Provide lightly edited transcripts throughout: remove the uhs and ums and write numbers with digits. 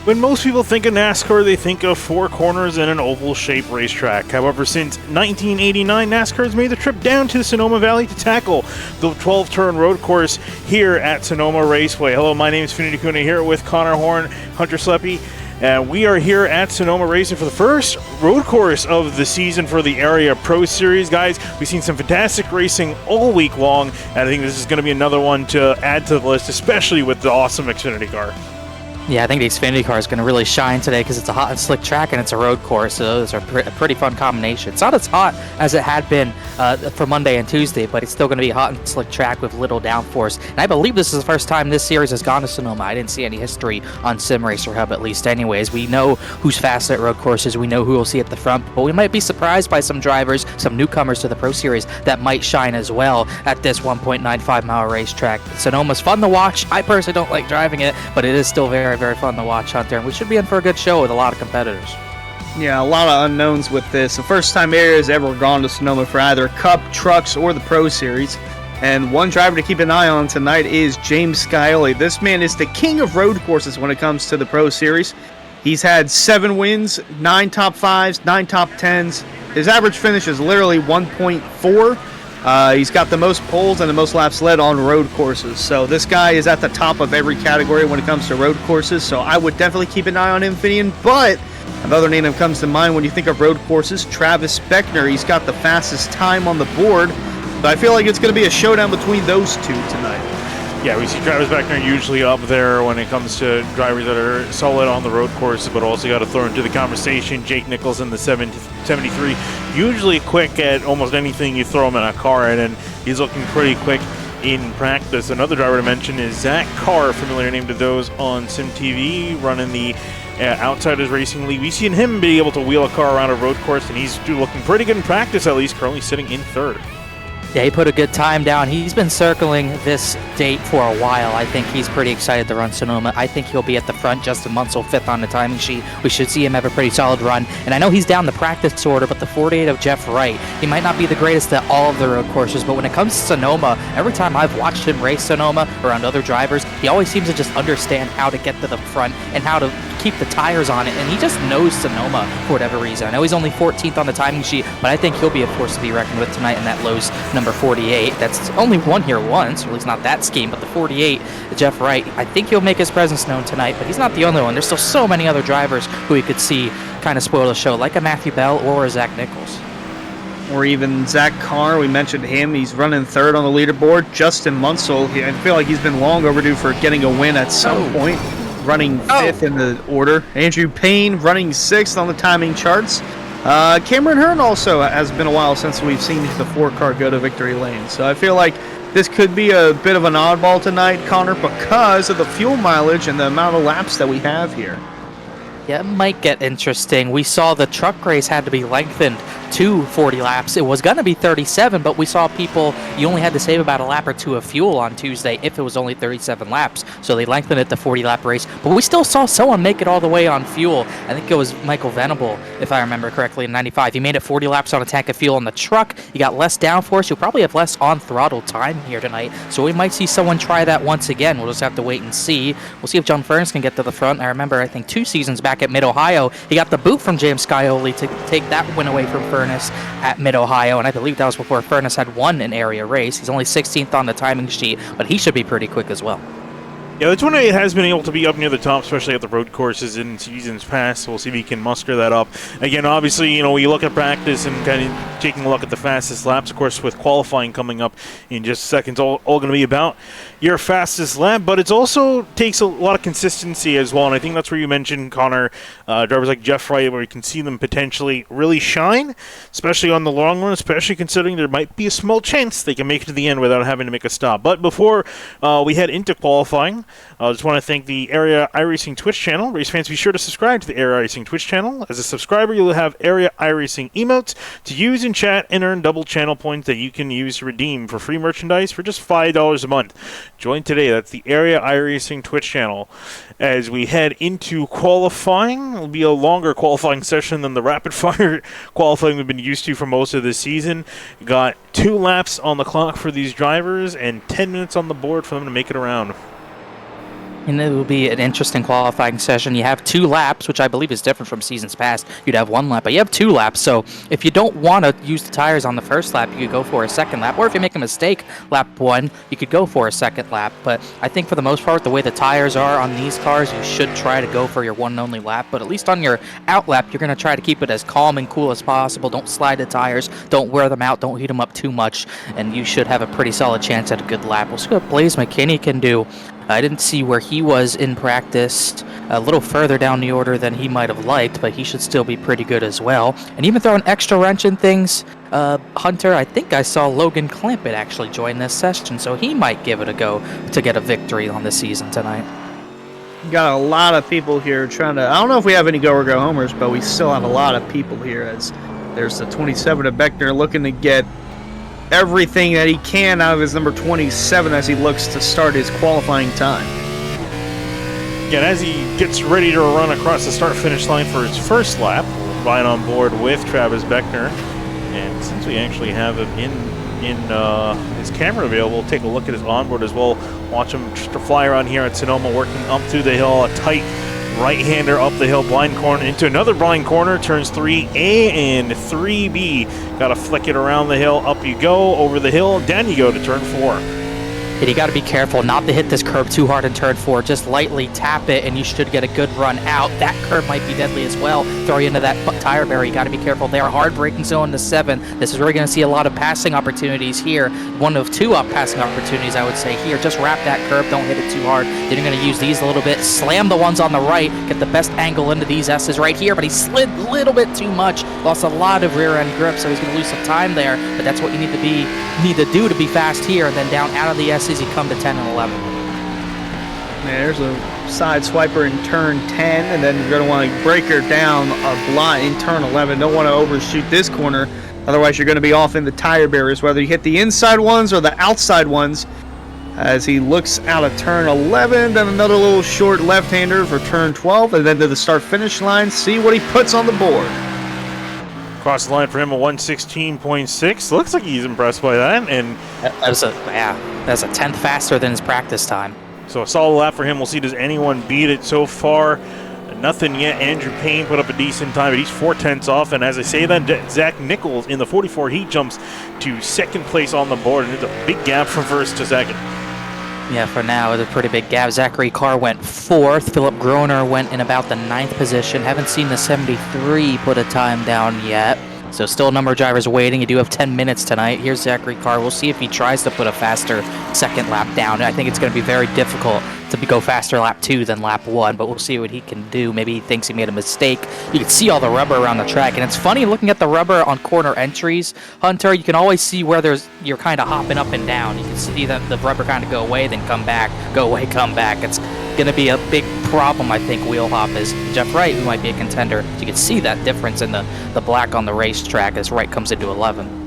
When most people think of NASCAR, they think of four corners and an oval-shaped racetrack. However, since 1989, NASCAR has made the trip down to the Sonoma Valley to tackle the 12-turn road course here at Sonoma Raceway. Hello, my name is Finity Kuna here with Connor Horn, Hunter Sleppy, and we are here at Sonoma Racing for the first road course of the season for the Area Pro Series. Guys, we've seen some fantastic racing all week long, and I think this is going to be another one to add to the list, especially with the awesome Xfinity car. Yeah, I think the Xfinity car is going to really shine today because it's a hot and slick track and it's a road course, so those are a pretty fun combination. It's not as hot as it had been for Monday and Tuesday, but it's still going to be a hot and slick track with little downforce. And I believe this is the first time this series has gone to Sonoma. I didn't see any history on Sim Racer Hub, at least anyways. We know who's fast at road courses. We know who we'll see at the front, but we might be surprised by some drivers, some newcomers to the Pro Series that might shine as well at this 1.95-mile racetrack. Sonoma's fun to watch. I personally don't like driving it, but it is still very, very fun to watch, Hunter, and we should be in for a good show with a lot of competitors. Yeah, a lot of unknowns with this. The first time Area has ever gone to Sonoma for either Cup, Trucks, or the Pro Series. And one driver to keep an eye on tonight is James Scioli. This man is the king of road courses when it comes to the Pro Series. He's had 7 wins, 9 top 5s, 9 top 10s. His average finish is literally 1.4. He's got the most poles and the most laps led on road courses. So this guy is at the top of every category when it comes to road courses. So I would definitely keep an eye on him, Finian. But another name that comes to mind when you think of road courses, Travis Beckner. He's got the fastest time on the board. But I feel like it's going to be a showdown between those two tonight. Yeah, we see Travis Beckner usually up there when it comes to drivers that are solid on the road courses, but also got to throw into the conversation Jake Nichols in the 73. Usually quick at almost anything you throw him in a car in, and he's looking pretty quick in practice. Another driver to mention is Zach Carr, familiar name to those on SimTV, running the Outsiders Racing League. We've seen him be able to wheel a car around a road course, and he's looking pretty good in practice, at least currently sitting in third. Yeah, he put a good time down. He's been circling this date for a while. I think he's pretty excited to run Sonoma. I think he'll be at the front. Justin Munsell 5th on the timing sheet. We should see him have a pretty solid run. And I know he's down the practice order, but the 48 of Jeff Wright, he might not be the greatest at all of the road courses, but when it comes to Sonoma, every time I've watched him race Sonoma around other drivers, he always seems to just understand how to get to the front and how to keep the tires on it, and he just knows Sonoma for whatever reason. I know he's only 14th on the timing sheet, but I think he'll be a force to be reckoned with tonight in that Lowe's number 48. That's only won here once, or at least not that scheme, but the 48, Jeff Wright, I think he'll make his presence known tonight, but he's not the only one. There's still so many other drivers who we could see kind of spoil the show, like a Matthew Bell or a Zach Nichols. Or even Zach Carr, we mentioned him. He's running 3rd on the leaderboard. Justin Munsell, I feel like he's been long overdue for getting a win at some point. Running 5th in the order. Andrew Payne running 6th on the timing charts. Cameron Hearn also has been a while since we've seen the 4-car go to victory lane. So I feel like this could be a bit of an oddball tonight, Connor, because of the fuel mileage and the amount of laps that we have here. Yeah, it might get interesting. We saw the truck race had to be lengthened to 40 laps. It was going to be 37, but we saw people, you only had to save about a lap or two of fuel on Tuesday if it was only 37 laps. So they lengthened it to 40-lap race. But we still saw someone make it all the way on fuel. I think it was Michael Venable, if I remember correctly, in 95. He made it 40 laps on a tank of fuel in the truck. He got less downforce. You'll probably have less on-throttle time here tonight. So we might see someone try that once again. We'll just have to wait and see. We'll see if John Furnace can get to the front. I remember, I think 2 seasons back at Mid-Ohio, he got the boot from James Scioli to take that win away from Furnace at Mid-Ohio, and I believe that was before Furnace had won an area race. He's only 16th on the timing sheet, but he should be pretty quick as well. Yeah, the 28 has been able to be up near the top, especially at the road courses in seasons past. So we'll see if he can muster that up. Again, obviously, you know, you look at practice and kind of taking a look at the fastest laps, of course, with qualifying coming up in just seconds, all going to be about your fastest lap, but it also takes a lot of consistency as well, and I think that's where you mentioned, Connor, drivers like Jeff Wright, where you can see them potentially really shine, especially on the long run, especially considering there might be a small chance they can make it to the end without having to make a stop. But before we head into qualifying, I just want to thank the Area iRacing Twitch channel. Race fans, be sure to subscribe to the Area iRacing Twitch channel. As a subscriber, you'll have Area iRacing emotes to use in chat and earn double channel points that you can use to redeem for free merchandise for just $5 a month. Join today. That's the Area iRacing Twitch channel. As we head into qualifying, it'll be a longer qualifying session than the rapid-fire qualifying we've been used to for most of the season. Got 2 laps on the clock for these drivers and 10 minutes on the board for them to make it around. And it will be an interesting qualifying session. You have 2 laps, which I believe is different from seasons past. You'd have 1 lap, but you have 2 laps. So if you don't want to use the tires on the first lap, you could go for a second lap. Or if you make a mistake, lap 1, you could go for a second lap. But I think for the most part, the way the tires are on these cars, you should try to go for your one and only lap. But at least on your out lap, you're going to try to keep it as calm and cool as possible. Don't slide the tires. Don't wear them out. Don't heat them up too much. And you should have a pretty solid chance at a good lap. We'll see what Blaze McKinney can do. I didn't see where he was in practice, a little further down the order than he might have liked, but he should still be pretty good as well. And even throw an extra wrench in things, Hunter, I think I saw Logan Clampett actually join this session, so he might give it a go to get a victory on the season tonight. Got a lot of people here trying to... I don't know if we have any go or go homers, but we still have a lot of people here as there's the 27 of Beckner looking to get everything that he can out of his number 27 as he looks to start his qualifying time. Yeah, and as he gets ready to run across the start-finish line for his first lap, right on board with Travis Beckner. And since we actually have him in his camera available, we'll take a look at his onboard as well. Watch him just fly around here at Sonoma, working up through the hill, a tight right-hander up the hill, blind corner into another blind corner, turns 3A and 3B. Got to flick it around the hill, up you go, over the hill, down you go to turn 4. And you got to be careful not to hit this curb too hard in turn 4. Just lightly tap it, and you should get a good run out. That curb might be deadly as well. Throw you into that tire barrier. You got to be careful there. Hard braking zone to 7. This is where you're going to see a lot of passing opportunities here. One of 2 passing opportunities, I would say here. Just wrap that curb. Don't hit it too hard. Then you're going to use these a little bit. Slam the ones on the right. Get the best angle into these S's right here. But he slid a little bit too much. Lost a lot of rear end grip, so he's going to lose some time there. But that's what you need to do to be fast here. And then down out of the S's, you come to 10 and 11. There's a side swiper in turn 10, and then you're going to want to break her down a lot in turn 11. Don't want to overshoot this corner, otherwise you're going to be off in the tire barriers, whether you hit the inside ones or the outside ones. As he looks out of turn 11, then another little short left-hander for turn 12, and then to the start-finish line, see what he puts on the board. Cross the line for him, a 116.6. Looks like he's impressed by that, and That's a 10th faster than his practice time. so a solid lap for him. We'll see, does anyone beat it so far? Nothing yet. Andrew Payne put up a decent time, but he's 4/10 off. And as I say that, Zach Nichols in the 44, he jumps to second place on the board, and it's a big gap from first to second. Yeah, for now, it's a pretty big gap. Zachary Carr went 4th. Philip Groner went in about the 9th position. Haven't seen the 73 put a time down yet. So still a number of drivers waiting. You do have 10 minutes tonight. Here's Zachary Carr. We'll see if he tries to put a faster second lap down. I think it's going to be very difficult to go faster lap 2 than lap 1, but we'll see what he can do. Maybe he thinks he made a mistake. You can see all the rubber around the track, and it's funny looking at the rubber on corner entries, Hunter. You can always see where you're kind of hopping up and down. You can see that the rubber kind of go away, then come back, go away, come back. It's going to be a big problem, I think, wheel hop is. Jeff Wright, who might be a contender. You can see that difference in the black on the racetrack as Wright comes into 11.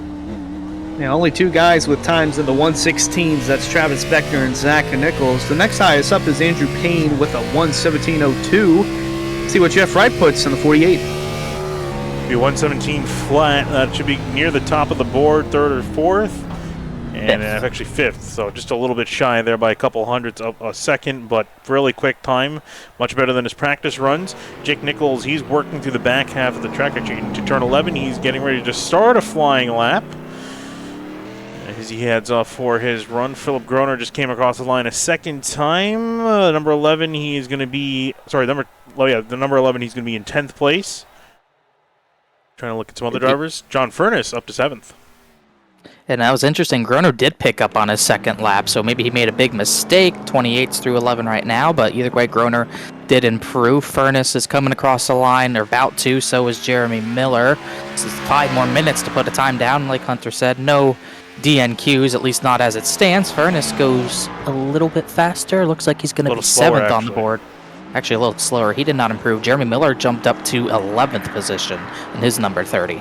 Yeah, only 2 guys with times in the 116s. That's Travis Beckner and Zach Nichols. The next highest up is Andrew Payne with a 117.02. See what Jeff Wright puts in the 48. Be 117 flat. That should be near the top of the board, 3rd or 4th. And actually 5th, so just a little bit shy there by a couple hundredths of a second, but really quick time. Much better than his practice runs. Jake Nichols, he's working through the back half of the track. Actually, to turn 11, he's getting ready to start a flying lap as he heads off for his run. Philip Groner just came across the line a second time. Number 11, he's going to be... Sorry, the number 11, he's going to be in 10th place. Trying to look at some other drivers. John Furness up to 7th. And that was interesting. Groner did pick up on his second lap, so maybe he made a big mistake. 28's through 11 right now, but either way, Groner did improve. Furness is coming across the line. They're about to. So is Jeremy Miller. This is 5 more minutes to put a time down, like Hunter said. No DNQs, at least not as it stands. Furness goes a little bit faster. Looks like he's going to be 7th on the board. Actually, a little slower. He did not improve. Jeremy Miller jumped up to 11th position in his number 30.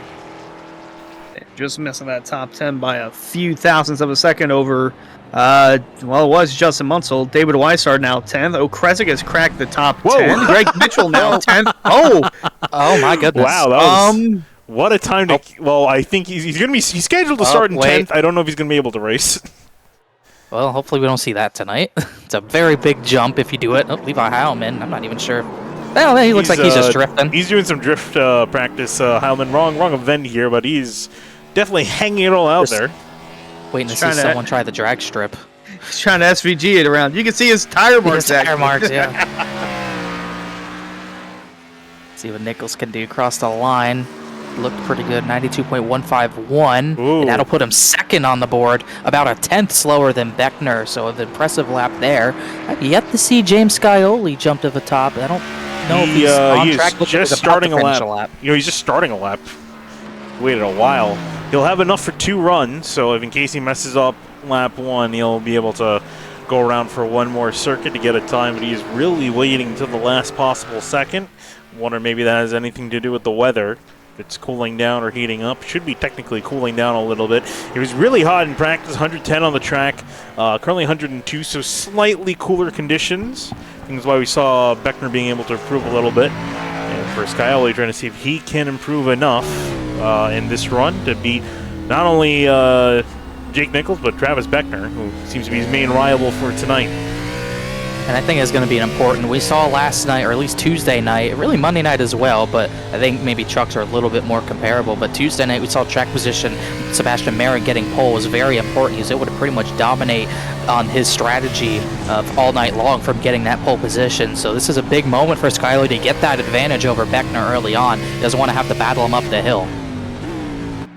Just missing that top 10 by a few thousandths of a second over, it was Justin Munsell. David Weissard now 10th. O'Kresick has cracked the top 10. Greg Mitchell now 10th. Oh my goodness. Wow, that was, what a time to... Well, I think he's going to be... He's scheduled to start in 10th. I don't know if he's going to be able to race. Well, hopefully we don't see that tonight. It's a very big jump if you do it. Oh, Levi Heilman, I'm not even sure. Well, he looks like he's just drifting. He's doing some drift practice. Heilman, wrong event here, but he's definitely hanging it all out there. Waiting to see someone try the drag strip. He's trying to SVG it around. You can see his tire marks. Tire marks, yeah. See what Nichols can do across the line. Looked pretty good, 92.151. And that'll put him second on the board, about a tenth slower than Beckner. So an impressive lap there. I've yet to see James Scioli jump to the top. I don't know if he's on track. He's just starting a lap. He's just starting a lap. Waited a while. He'll have enough for 2 runs, so if in case he messes up lap 1, he'll be able to go around for one more circuit to get a time, but he's really waiting until the last possible second. Wonder maybe that has anything to do with the weather. If it's cooling down or heating up. Should be technically cooling down a little bit. It was really hot in practice, 110 on the track, currently 102, so slightly cooler conditions. I think that's why we saw Beckner being able to improve a little bit. And for Scioli, trying to see if he can improve enough in this run to beat not only Jake Nichols, but Travis Beckner, who seems to be his main rival for tonight. And I think it's going to be an important. We saw last night, or at least Tuesday night, really Monday night as well, but I think maybe trucks are a little bit more comparable. But Tuesday night, we saw track position. Sebastian Merritt getting pole was very important. He was able to pretty much dominate on his strategy of all night long from getting that pole position. So this is a big moment for Scioli to get that advantage over Beckner early on. He doesn't want to have to battle him up the hill.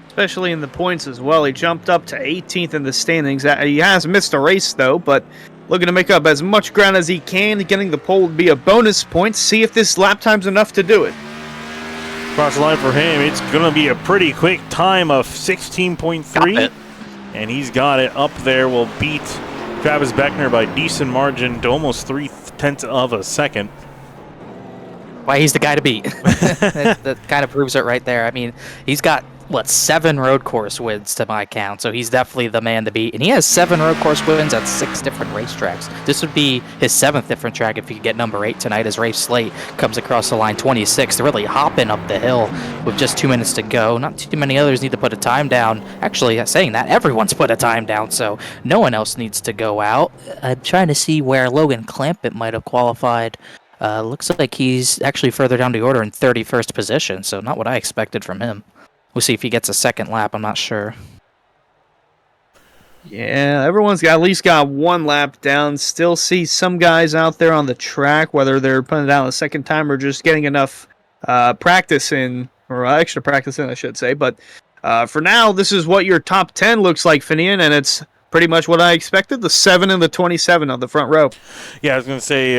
Especially in the points as well. He jumped up to 18th in the standings. He has missed a race, though, but looking to make up as much ground as he can. Getting the pole would be a bonus point. See if this lap time's enough to do it. Cross the line for him. It's going to be a pretty quick time of 16.3. And he's got it up there. Will beat Travis Beckner by decent margin to almost 0.3 of a second. Why he's the guy to beat. that kind of proves it right there. I mean, he's got 7 road course wins to my count, so he's definitely the man to beat. And he has 7 road course wins at 6 different racetracks. This would be his 7th different track if he could get number 8 tonight as Rafe Slate comes across the line 26th, really hopping up the hill with just 2 minutes to go. Not too many others need to put a time down. Actually, saying that, everyone's put a time down, so no one else needs to go out. I'm trying to see where Logan Clampett might have qualified. Looks like he's actually further down the order in 31st position, so not what I expected from him. We'll see if he gets a second lap. I'm not sure. Yeah, everyone's at least got 1 lap down. Still see some guys out there on the track, whether they're putting it down a second time or just getting enough practice in, or extra practice in, I should say. But for now, this is what your top 10 looks like, Finian, and it's pretty much what I expected, the 7 and the 27 on the front row. Yeah, I was going to say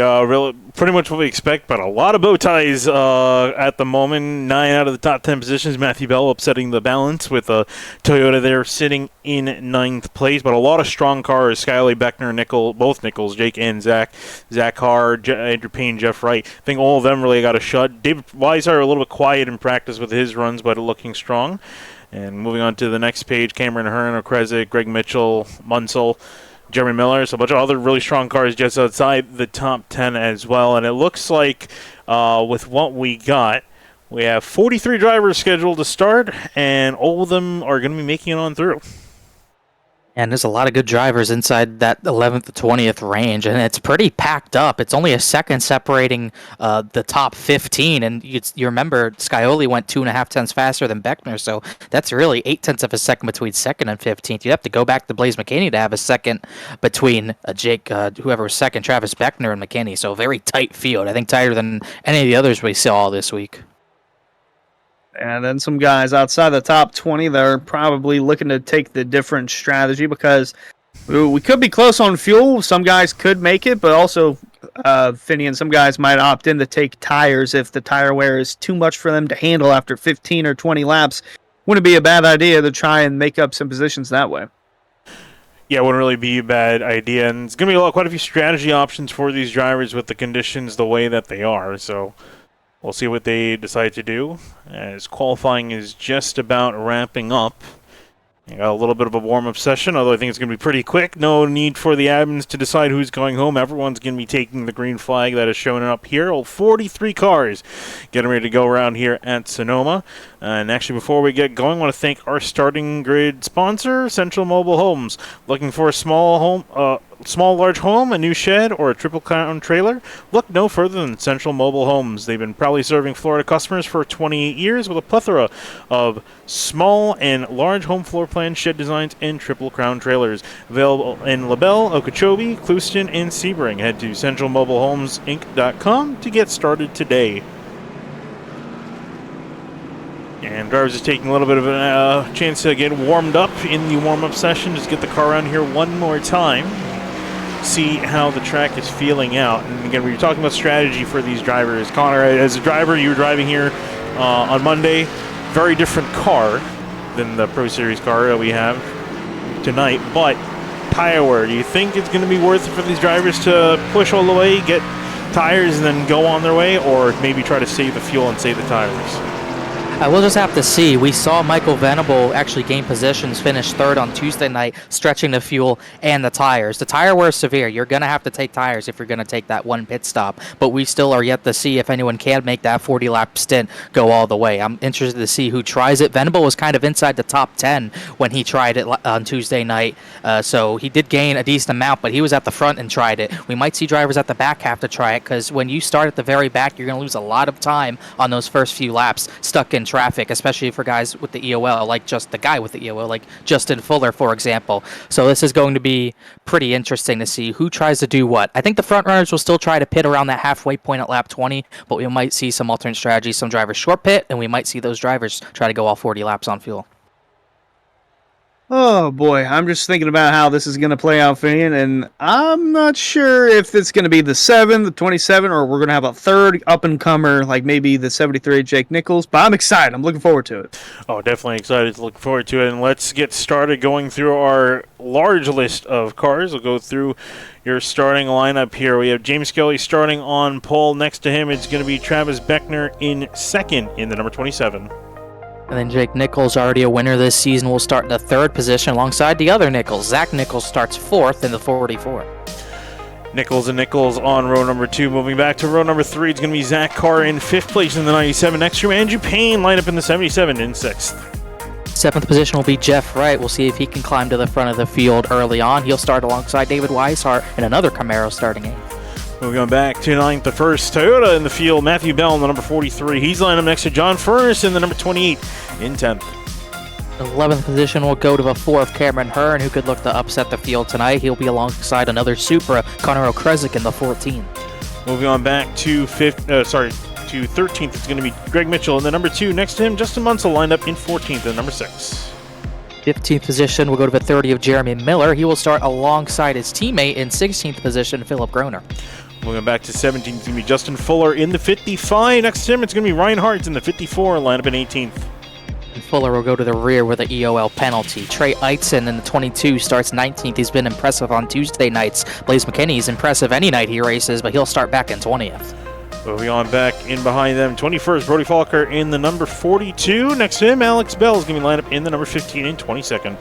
pretty much what we expect, but a lot of bow ties at the moment. 9 out of the top 10 positions. Matthew Bell upsetting the balance with Toyota there sitting in 9th place, but a lot of strong cars. Scioli, Beckner, both Nichols, Jake and Zach. Zach Carr, Andrew Payne, Jeff Wright. I think all of them really got a shot. David Weiser a little bit quiet in practice with his runs, but looking strong. And moving on to the next page, Cameron Hearn, Okresic, Greg Mitchell, Munsell, Jeremy Miller. So a bunch of other really strong cars just outside the top 10 as well. And it looks like with what we got, we have 43 drivers scheduled to start, and all of them are going to be making it on through. And there's a lot of good drivers inside that 11th to 20th range, and it's pretty packed up. It's only a second separating the top 15, and you remember Scioli went 2.5 tenths faster than Beckner, so that's really 0.8 tenths of a second between 2nd and 15th. You have to go back to Blaze McKinney to have a second between whoever was second, Travis Beckner and McKinney, so a very tight field. I think tighter than any of the others we saw this week. And then some guys outside the top 20 that are probably looking to take the different strategy because we could be close on fuel. Some guys could make it, but also, Finian, some guys might opt in to take tires if the tire wear is too much for them to handle after 15 or 20 laps. Wouldn't be a bad idea to try and make up some positions that way. Yeah, it wouldn't really be a bad idea. And it's going to be quite a few strategy options for these drivers with the conditions the way that they are. So we'll see what they decide to do as qualifying is just about wrapping up. Got a little bit of a warm-up session, although I think it's going to be pretty quick. No need for the admins to decide who's going home. Everyone's going to be taking the green flag that is showing up here. 43 cars getting ready to go around here at Sonoma. And actually, before we get going, I want to thank our starting grid sponsor, Central Mobile Homes. Looking for a small, large home, a new shed, or a triple crown trailer? Look no further than Central Mobile Homes. They've been proudly serving Florida customers for 28 years with a plethora of small and large home floor plan shed designs and triple crown trailers. Available in LaBelle, Okeechobee, Clewiston, and Sebring. Head to centralmobilehomesinc.com to get started today. And drivers are taking a little bit of a chance to get warmed up in the warm-up session. Just get the car around here one more time. See how the track is feeling out. And again, we were talking about strategy for these drivers. Connor, as a driver, you were driving here on Monday. Very different car than the Pro Series car that we have tonight. But tire wear, do you think it's going to be worth it for these drivers to push all the way, get tires, and then go on their way? Or maybe try to save the fuel and save the tires? We'll just have to see. We saw Michael Venable actually gain positions, finish third on Tuesday night, stretching the fuel and the tires. The tire wear is severe. You're going to have to take tires if you're going to take that one pit stop. But we still are yet to see if anyone can make that 40-lap stint go all the way. I'm interested to see who tries it. Venable was kind of inside the top 10 when he tried it on Tuesday night. So he did gain a decent amount, but he was at the front and tried it. We might see drivers at the back have to try it because when you start at the very back, you're going to lose a lot of time on those first few laps stuck in traffic, especially for guys with the EOL, like just the guy with the EOL, like Justin Fuller, for example. So this is going to be pretty interesting to see who tries to do what. I think the front runners will still try to pit around that halfway point at lap 20, but we might see some alternate strategies. Some drivers short pit, and we might see those drivers try to go all 40 laps on fuel. Oh boy, I'm just thinking about how this is going to play out for Ian, and I'm not sure if it's going to be the 7, the 27, or we're going to have a third up-and-comer, like maybe the 73 Jake Nichols, but I'm excited. I'm looking forward to it. Oh, definitely excited. Looking forward to it, and let's get started going through our large list of cars. We'll go through your starting lineup here. We have James Skelly starting on pole. Next to him, it's going to be Travis Beckner in second in the number 27. And then Jake Nichols, already a winner this season, will start in the third position alongside the other Nichols. Zach Nichols starts fourth in the 44. Nichols and Nichols on row number 2. Moving back to row number 3, it's going to be Zach Carr in 5th place in the 97. Next to Andrew Payne, line up in the 77 in 6th. Seventh position will be Jeff Wright. We'll see if he can climb to the front of the field early on. He'll start alongside David Weishart and another Camaro starting 8th. Moving on back to 9th, the first Toyota in the field, Matthew Bell in the number 43. He's lined up next to John Furnace in the number 28 in 10th. 11th position will go to the 4th, Cameron Hearn, who could look to upset the field tonight. He'll be alongside another Supra, Connor O'Krezik in the 14. Moving on back to 13th, it's going to be Greg Mitchell in the number 2. Next to him, Justin Munsell lined up in 14th in the number 6. 15th position will go to the 30 of Jeremy Miller. He will start alongside his teammate in 16th position, Philip Groner. Moving back to 17th, it's going to be Justin Fuller in the 55. Next to him, it's going to be Ryan Hart in the 54, lined up in 18th. And Fuller will go to the rear with an EOL penalty. Trey Eitzen in the 22 starts 19th. He's been impressive on Tuesday nights. Blaze McKinney is impressive any night he races, but he'll start back in 20th. Moving on back in behind them, 21st, Brody Falker in the number 42. Next to him, Alex Bell is going to be lined up in the number 15 and 22nd.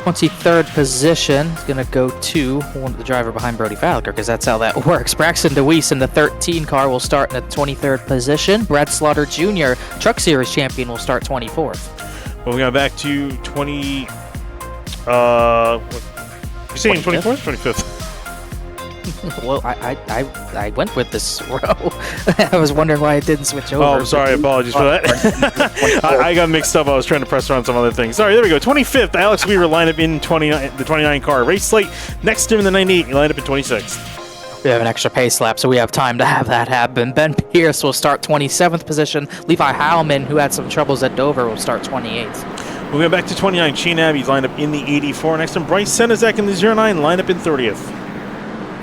23rd position is going to go to the driver behind Brody Falker, because that's how that works. Braxton DeWeese in the 13 car will start in the 23rd position. Brad Slaughter Jr., Truck Series champion, will start 24th. Moving on back to 20... you saying 24th? 25th. Well, I went with this row. I was wondering why it didn't switch over. Oh, I'm sorry. Apologies for that. I got mixed up. I was trying to press around some other things. Sorry, there we go. 25th, Alex Weaver lined up in the 29 car. Race slate next to him in the 98. He lined up in 26th. We have an extra pace lap, so we have time to have that happen. Ben Pierce will start 27th position. Levi Heilman, who had some troubles at Dover, will start 28th. Moving back to 29, Shane Abbey's lined up in the 84. Next to him, Bryce Senezek in the 09, lined up in 30th.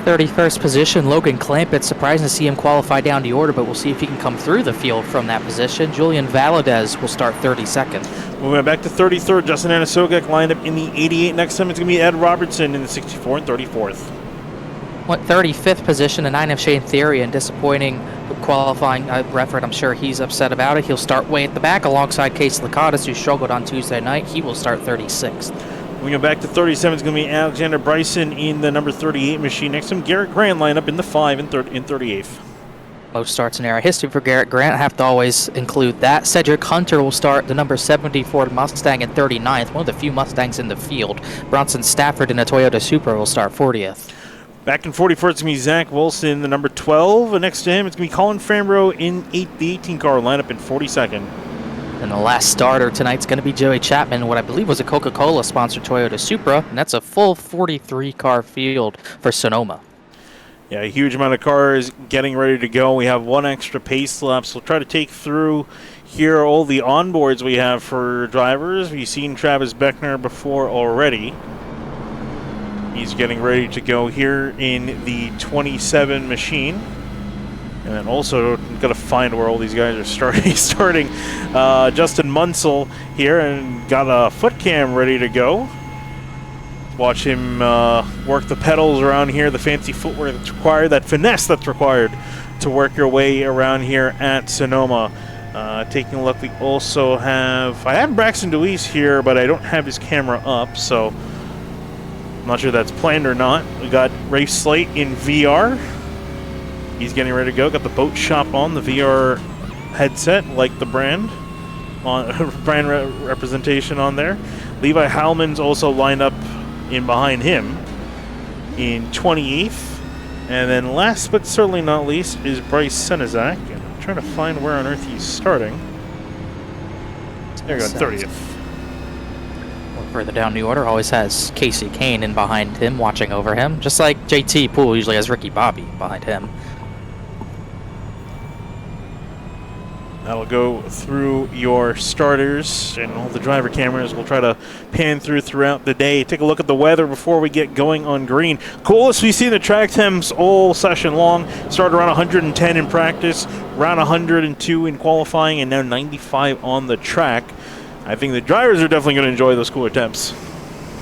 31st position, Logan Clampett. Surprising to see him qualify down the order, but we'll see if he can come through the field from that position. Julian Valadez will start 32nd. Moving back to 33rd, Justin Anasogek lined up in the 88. Next to him, it's going to be Ed Robertson in the 64 and 34th. 35th position, the 9 of Shane Theory, and disappointing qualifying record. I'm sure he's upset about it. He'll start way at the back alongside Case Lakatos, who struggled on Tuesday night. He will start 36th. We go back to 37. It's going to be Alexander Bryson in the number 38 machine. Next to him, Garrett Grant line up in the 5 and 38th. Most starts in era history for Garrett Grant. Have to always include that. Cedric Hunter will start the number 70 Ford Mustang in 39th. One of the few Mustangs in the field. Bronson Stafford in a Toyota Supra will start 40th. Back in 44th, it's going to be Zach Wilson, the number 12. And next to him, it's going to be Colin Fambro in the 18 car lineup in 42nd. And the last starter tonight's going to be Joey Chapman, what I believe was a Coca-Cola sponsored Toyota Supra, and that's a full 43-car field for Sonoma. Yeah, a huge amount of cars getting ready to go. We have one extra pace lap, so we'll try to take through here all the onboards we have for drivers. We've seen Travis Beckner before already. He's getting ready to go here in the 27 machine. And then also, got to find where all these guys are starting. Justin Munsell here, and got a foot cam ready to go. Watch him work the pedals around here, the fancy footwear that's required, that finesse that's required to work your way around here at Sonoma. Taking a look, we also have... I have Braxton DeWeese here, but I don't have his camera up, so... I'm not sure that's planned or not. We got Rafe Slate in VR. He's getting ready to go. Got the boat shop on, the VR headset, like the brand. Brand representation on there. Levi Howman's also lined up in behind him in 28th. And then last but certainly not least is Bryce Senizak. I'm trying to find where on earth he's starting. There you go, 30th. Further down the order always has Casey Kane in behind him, watching over him. Just like JT Poole usually has Ricky Bobby behind him. That'll go through your starters and all the driver cameras. We'll try to pan throughout the day. Take a look at the weather before we get going on green. Coolest we see the track temps all session long. Started around 110 in practice, around 102 in qualifying, and now 95 on the track. I think the drivers are definitely going to enjoy those cooler temps.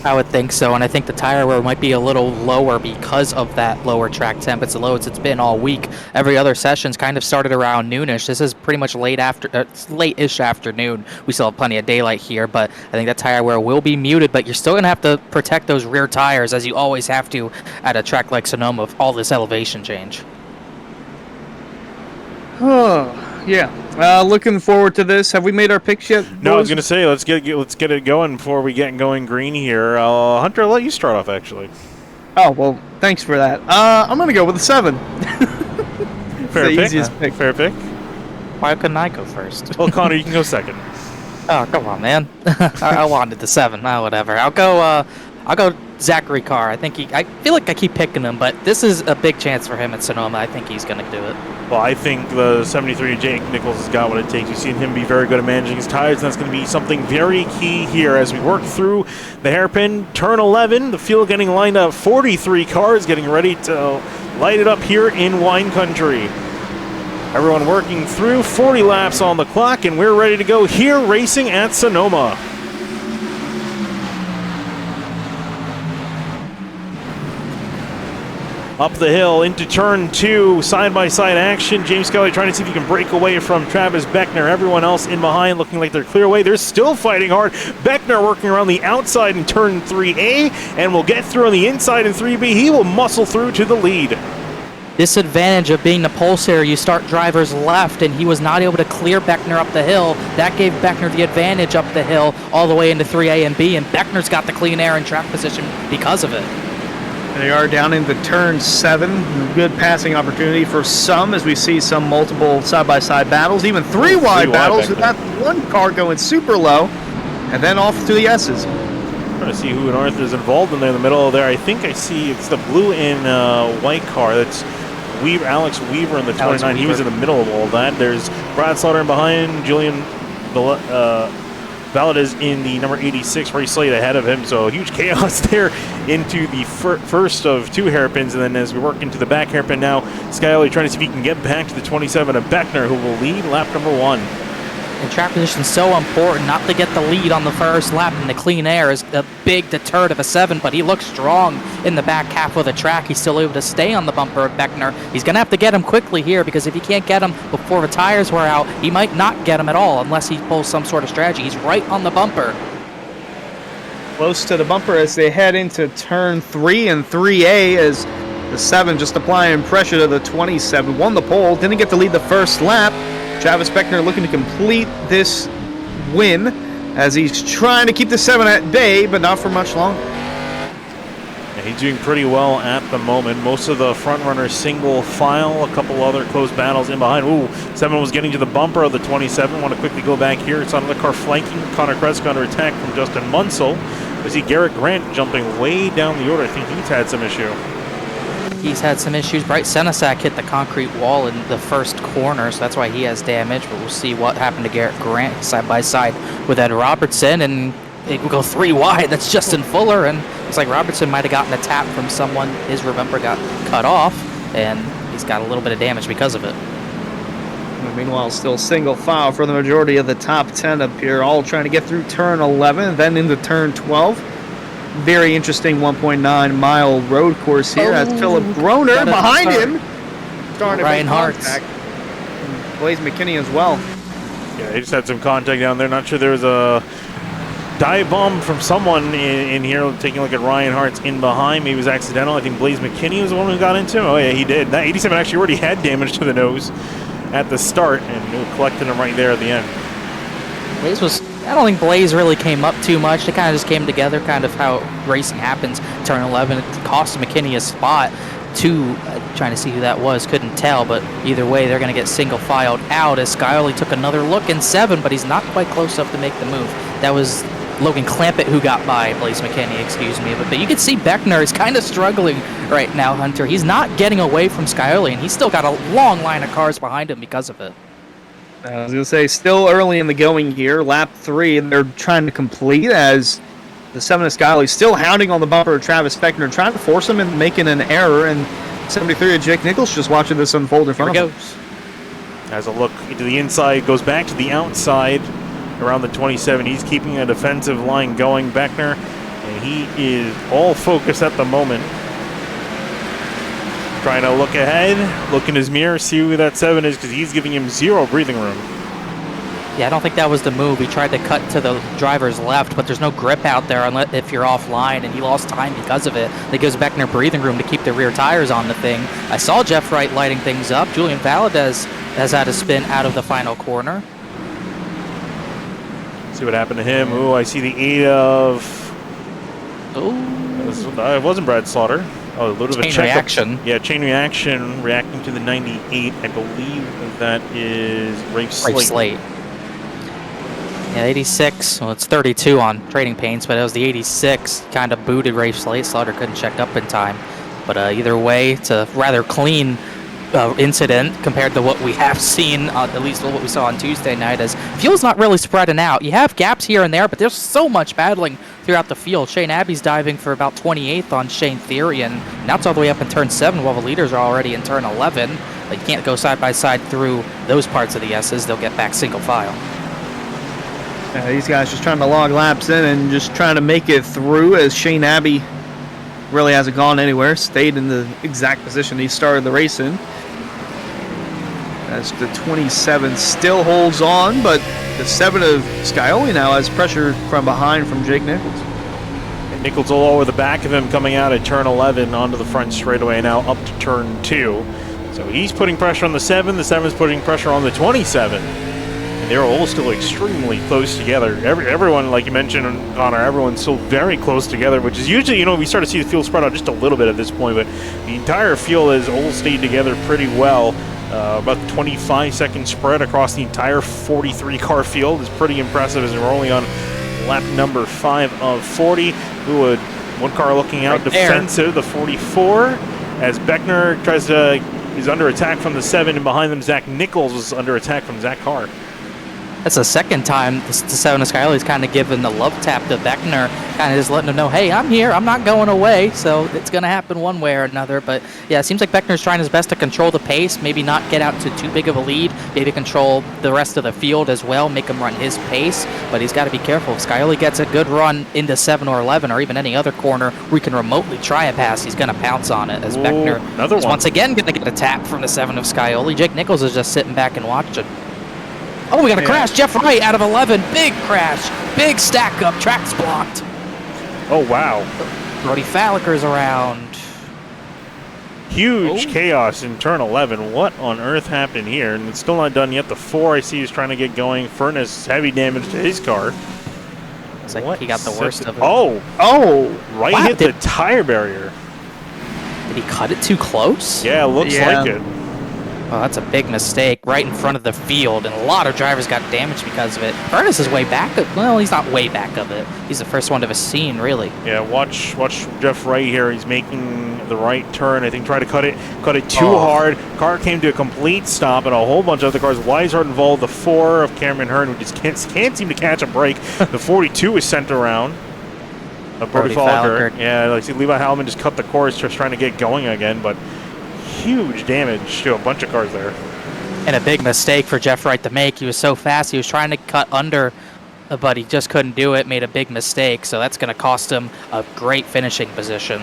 I would think so, and I think the tire wear might be a little lower because of that lower track temp. It's the lowest it's been all week. Every other session's kind of started around noonish. This is pretty much late-ish afternoon. We still have plenty of daylight here, but I think that tire wear will be muted, but you're still going to have to protect those rear tires, as you always have to at a track like Sonoma with all this elevation change. Oh, yeah. Looking forward to this. Have we made our picks yet, boys? No, I was going to say, let's get it going before we get going green here. Hunter, I'll let you start off, actually. Oh, well, thanks for that. I'm going to go with a 7. Fair pick. Easiest pick. Fair pick. Why couldn't I go first? Well, Connor, you can go second. Oh, come on, man. I wanted the 7. Whatever. I'll go Zachary Carr. I feel like I keep picking him, but this is a big chance for him at Sonoma. I think he's going to do it. Well, I think the 73 Jake Nichols has got what it takes. We've seen him be very good at managing his tires, and that's going to be something very key here as we work through the hairpin. Turn 11, the field getting lined up. 43 cars getting ready to light it up here in wine country. Everyone working through, 40 laps on the clock, and we're ready to go here racing at Sonoma. Up the hill into turn 2, side-by-side action. James Scully trying to see if he can break away from Travis Beckner. Everyone else in behind looking like they're clear away. They're still fighting hard. Beckner working around the outside in turn 3A, and will get through on the inside in 3B. He will muscle through to the lead. Disadvantage of being the pole sitter, you start drivers left, and he was not able to clear Beckner up the hill. That gave Beckner the advantage up the hill all the way into 3A and B, and Beckner's got the clean air and track position because of it. They are down into turn 7. Good passing opportunity for some as we see some multiple side-by-side battles, even three wide battles with that one car going super low, and then off to the S's. Trying to see who on earth is involved in there in the middle there. I think I see it's the blue and white car. That's Alex Weaver in the 29. He was in the middle of all that. There's Brad Slaughter in behind, Julian Valadez in the number 86, Ray Slade ahead of him, so huge chaos there into the first of 2 hairpins, and then as we work into the back hairpin now, Skyler trying to see if he can get back to the 27 of Beckner, who will lead lap number 1. And track position is so important, not to get the lead on the first lap, and the clean air is a big deterrent of a 7, but he looks strong in the back half of the track. He's still able to stay on the bumper of Beckner. He's going to have to get him quickly here, because if he can't get him before the tires wear out, he might not get him at all unless he pulls some sort of strategy. He's right on the bumper. Close to the bumper as they head into turn 3 and 3A, as the 7 just applying pressure to the 27. Won the pole, didn't get to lead the first lap. Travis Beckner looking to complete this win as he's trying to keep the 7 at bay, but not for much longer. Yeah, he's doing pretty well at the moment. Most of the front runners single file, a couple other close battles in behind. Ooh, 7 was getting to the bumper of the 27. Want to quickly go back here. It's on the car flanking. Connor Kreska under attack from Justin Munsell. We see Garrett Grant jumping way down the order. I think he's had some issue. He's had some issues. Bryce Senesac hit the concrete wall in the first corner, so that's why he has damage. But we'll see what happened to Garrett Grant side by side with Ed Robertson, and it will go 3 wide. That's Justin Fuller, and looks like Robertson might have gotten a tap from someone. His bumper got cut off, and he's got a little bit of damage because of it. Meanwhile, still single file for the majority of the top 10 up here, all trying to get through turn 11, then into turn 12. Very interesting 1.9 mile road course here. As Philip Groner behind him, starting Ryan Hart, Blaze McKinney as well. Yeah, they just had some contact down there. Not sure there was a dive bomb from someone in here. Taking a look at Ryan Hart's in behind. Maybe it was accidental. I think Blaze McKinney was the one who got into him. Oh yeah, he did. That 87 actually already had damage to the nose at the start, and collected him right there at the end. I don't think Blaze really came up too much. They kind of just came together, kind of how racing happens. Turn 11, it cost McKinney a spot. 2, trying to see who that was, couldn't tell, but either way, they're going to get single filed out as Skyoli took another look in 7, but he's not quite close enough to make the move. That was Logan Clampett who got by Blaze McKinney, excuse me. But you can see Beckner is kind of struggling right now, Hunter. He's not getting away from Skyoli, and he's still got a long line of cars behind him because of it. I was going to say, still early in the going here, lap 3, and they're trying to complete as the 7 of Skyoli still hounding on the bumper of Travis Beckner, trying to force him into making an error, and 73 of Jake Nichols just watching this unfold in front of him. Has a look into the inside, goes back to the outside around the 27. He's keeping a defensive line going, Beckner, and he is all focused at the moment. Trying to look ahead, look in his mirror, see who that 7 is, because he's giving him 0 breathing room. Yeah, I don't think that was the move. He tried to cut to the driver's left, but there's no grip out there unless if you're offline, and he lost time because of it. That gives Beckner breathing room to keep the rear tires on the thing. I saw Jeff Wright lighting things up. Julian Valadez has had a spin out of the final corner. See what happened to him. Ooh, I see the 8 of... Oh, it wasn't Brad Slaughter. Oh, a little bit of chain reaction. Yeah, chain reaction, reacting to the 98. I believe that is Rafe Slate. Yeah, 86. Well, it's 32 on Trading Paints, but it was the 86 kind of booted Rafe Slate. Slaughter couldn't check up in time. But either way, it's a rather clean incident compared to what we have seen, at least what we saw on Tuesday night, as fuel's not really spreading out. You have gaps here and there, but there's so much battling throughout the field. Shane Abbey's diving for about 28th on Shane Theory, and now it's all the way up in turn 7 while the leaders are already in turn 11. But you can't go side by side through those parts of the S's. They'll get back single file. These guys just trying to log laps in and just trying to make it through, as Shane Abbey really hasn't gone anywhere, stayed in the exact position he started the race in. As the 27 still holds on, but the 7 of Skyoli now has pressure from behind from Jake Nichols. And Nichols all over the back of him coming out at turn 11 onto the front straightaway, now up to turn 2. So he's putting pressure on the 7, the 7's putting pressure on the 27. And they're all still extremely close together. Everyone, like you mentioned, Connor, everyone's still very close together, which is usually, we start to see the field spread out just a little bit at this point, but the entire field has all stayed together pretty well. About 25-second spread across the entire 43-car field is pretty impressive, as we're only on lap number 5 of 40. Ooh, one car looking out right defensive, the 44, as Beckner is under attack from the 7, and behind them Zach Nichols is under attack from Zach Carr. That's the second time the 7 of Skyler's kind of giving the love tap to Beckner, kind of just letting him know, hey, I'm here, I'm not going away, so it's going to happen one way or another. But yeah, it seems like Beckner's trying his best to control the pace, maybe not get out to too big of a lead, maybe control the rest of the field as well, make him run his pace, but he's got to be careful. If Skyler gets a good run into 7 or 11 or even any other corner where he can remotely try a pass, he's going to pounce on it as Beckner is once again going to get a tap from the 7 of Skyoli. Jake Nichols is just sitting back and watching. Oh, we got a crash. Jeff Wright out of 11. Big crash. Big stack up. Track's blocked. Oh, wow. Brody Falliker's around. Huge chaos in turn 11. What on earth happened here? And it's still not done yet. The 4 I see is trying to get going. Furnace, heavy damage to his car. It's like he got the worst of it. Oh, right, wow, hit the tire barrier. Did he cut it too close? Yeah, looks like it. Oh, that's a big mistake right in front of the field, and a lot of drivers got damaged because of it. Furnace is way back. Well, he's not way back of it. He's the first one to have seen, really. Yeah, watch Jeff Wright here. He's making the right turn. I think try to cut it too hard. Car came to a complete stop, and a whole bunch of other cars. Weishart involved. The 4 of Cameron Hearn, who just can't seem to catch a break. The 42 is sent around. Brody Falliker. Yeah, like see, Levi Hallman just cut the course, just trying to get going again, but huge damage to a bunch of cars there. And a big mistake for Jeff Wright to make. He was so fast. He was trying to cut under, but he just couldn't do it. Made a big mistake. So that's going to cost him a great finishing position.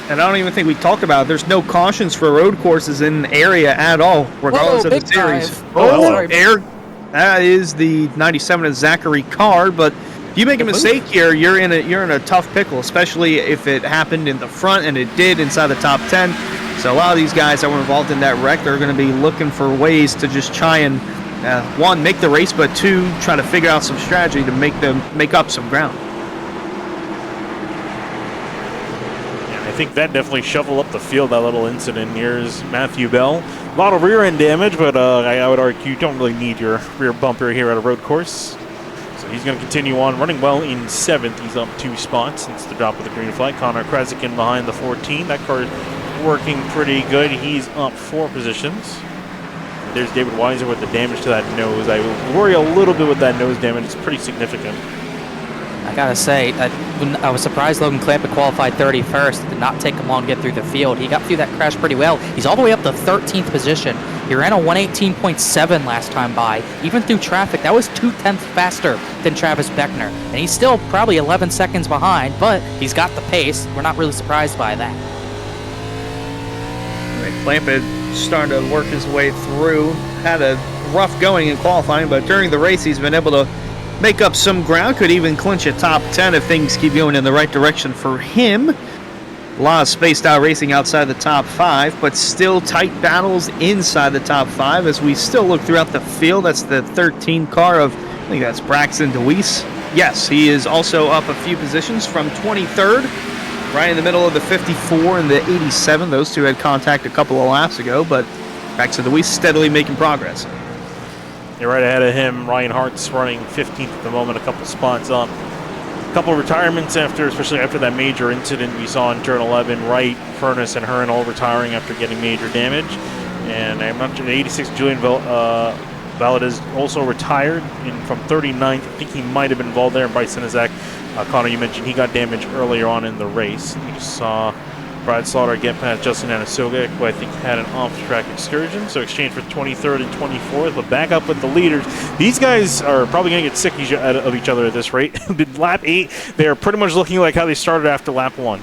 And I don't even think we talked about it. There's no cautions for road courses in the area at all, regardless of the series. That is the 97 of Zachary Carr, but if you make a mistake here, you're in a tough pickle, especially if it happened in the front, and it did inside the top 10. So a lot of these guys that were involved in that wreck, they're going to be looking for ways to just try and, one, make the race, but two, try to figure out some strategy to make up some ground. Yeah, I think that definitely shoveled up the field, that little incident. Here's Matthew Bell. A lot of rear end damage, but I would argue you don't really need your rear bumper here at a road course. So he's going to continue on, running well in 7th. He's up 2 spots since the drop of the green flag. Connor Krasikin behind the 14. That car working pretty good. He's up 4 positions. There's David Weiser with the damage to that nose. I worry a little bit with that nose damage. It's pretty significant. I gotta say, I was surprised Logan Clampett qualified 31st. It did not take him long to get through the field. He got through that crash pretty well. He's all the way up to 13th position. He ran a 118.7 last time by. Even through traffic, that was 0.2 faster than Travis Beckner. And he's still probably 11 seconds behind, but he's got the pace. We're not really surprised by that. Clampett starting to work his way through. Had a rough going in qualifying, but during the race he's been able to make up some ground. Could even clinch a top 10 if things keep going in the right direction for him. A lot of spaced out racing outside the top 5, but still tight battles inside the top 5 as we still look throughout the field. That's the 13 car of, I think that's Braxton DeWeese. Yes, he is also up a few positions from 23rd. Right in the middle of the 54 and the 87. Those two had contact a couple of laps ago, but Braxton DeWeese steadily making progress. You're right ahead of him. Ryan Hart's running 15th at the moment, a couple spots up. A couple of retirements especially after that major incident we saw in turn 11. Wright, Furnace, and Hearn all retiring after getting major damage. And I'm not sure, the 86 Julian Valadez also retired from 39th. I think he might have been involved there. And Bryce Sinizak, Connor, you mentioned he got damaged earlier on in the race. You just saw Brad Slaughter get past Justin Anasoga, who I think had an off-track excursion. So exchange for 23rd and 24th, but back up with the leaders. These guys are probably going to get sick of each other at this rate. Lap 8, they are pretty much looking like how they started after lap 1.